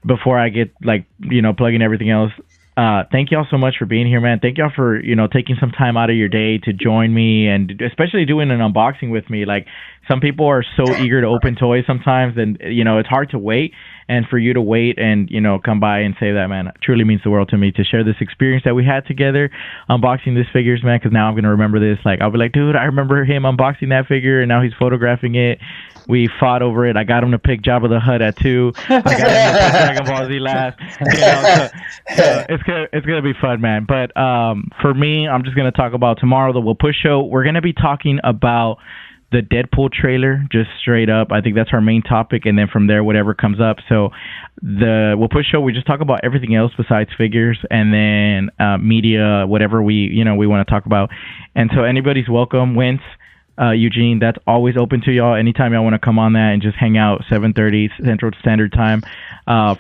before I get plugging everything else. Thank y'all so much for being here, man. Thank y'all for taking some time out of your day to join me, and especially doing an unboxing with me. Like, some people are so eager to open toys sometimes, and it's hard to wait. And for you to wait and come by and say that, man, it truly means the world to me to share this experience that we had together unboxing these figures, man. Because now I'm gonna remember this. Like, I'll be like, dude, I remember him unboxing that figure, and now he's photographing it. We fought over it. I got him to pick Jabba the Hutt at 2. I got him to pick Dragon Ball Z last. So it's gonna be fun, man. But for me, I'm just gonna talk about tomorrow, the We'll Push show. We're gonna be talking about the Deadpool trailer, just straight up. I think that's our main topic, and then from there, whatever comes up. So the We'll Push show, we just talk about everything else besides figures, and then media, whatever we want to talk about. And so anybody's welcome. Wentz, Eugene, that's always open to y'all. Anytime y'all want to come on that and just hang out, 7:30 Central Standard Time.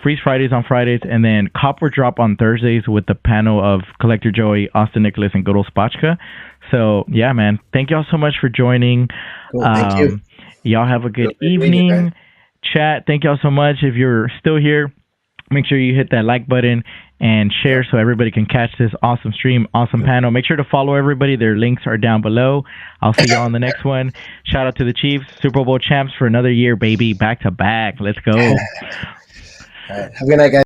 Freeze Fridays on Fridays, and then Copper Drop on Thursdays with the panel of Collector Joey, Austin Nicholas, and good old Spotchka. So yeah, man, thank y'all so much for joining. Cool, thank you. Y'all have a good evening. Chat, thank y'all so much. If you're still here, make sure you hit that like button and share so everybody can catch this awesome stream, awesome panel. Make sure to follow everybody. Their links are down below. I'll see y'all on the next one. Shout out to the Chiefs, Super Bowl champs for another year, baby. Back to back. Let's go. All right. Have a good night, guys.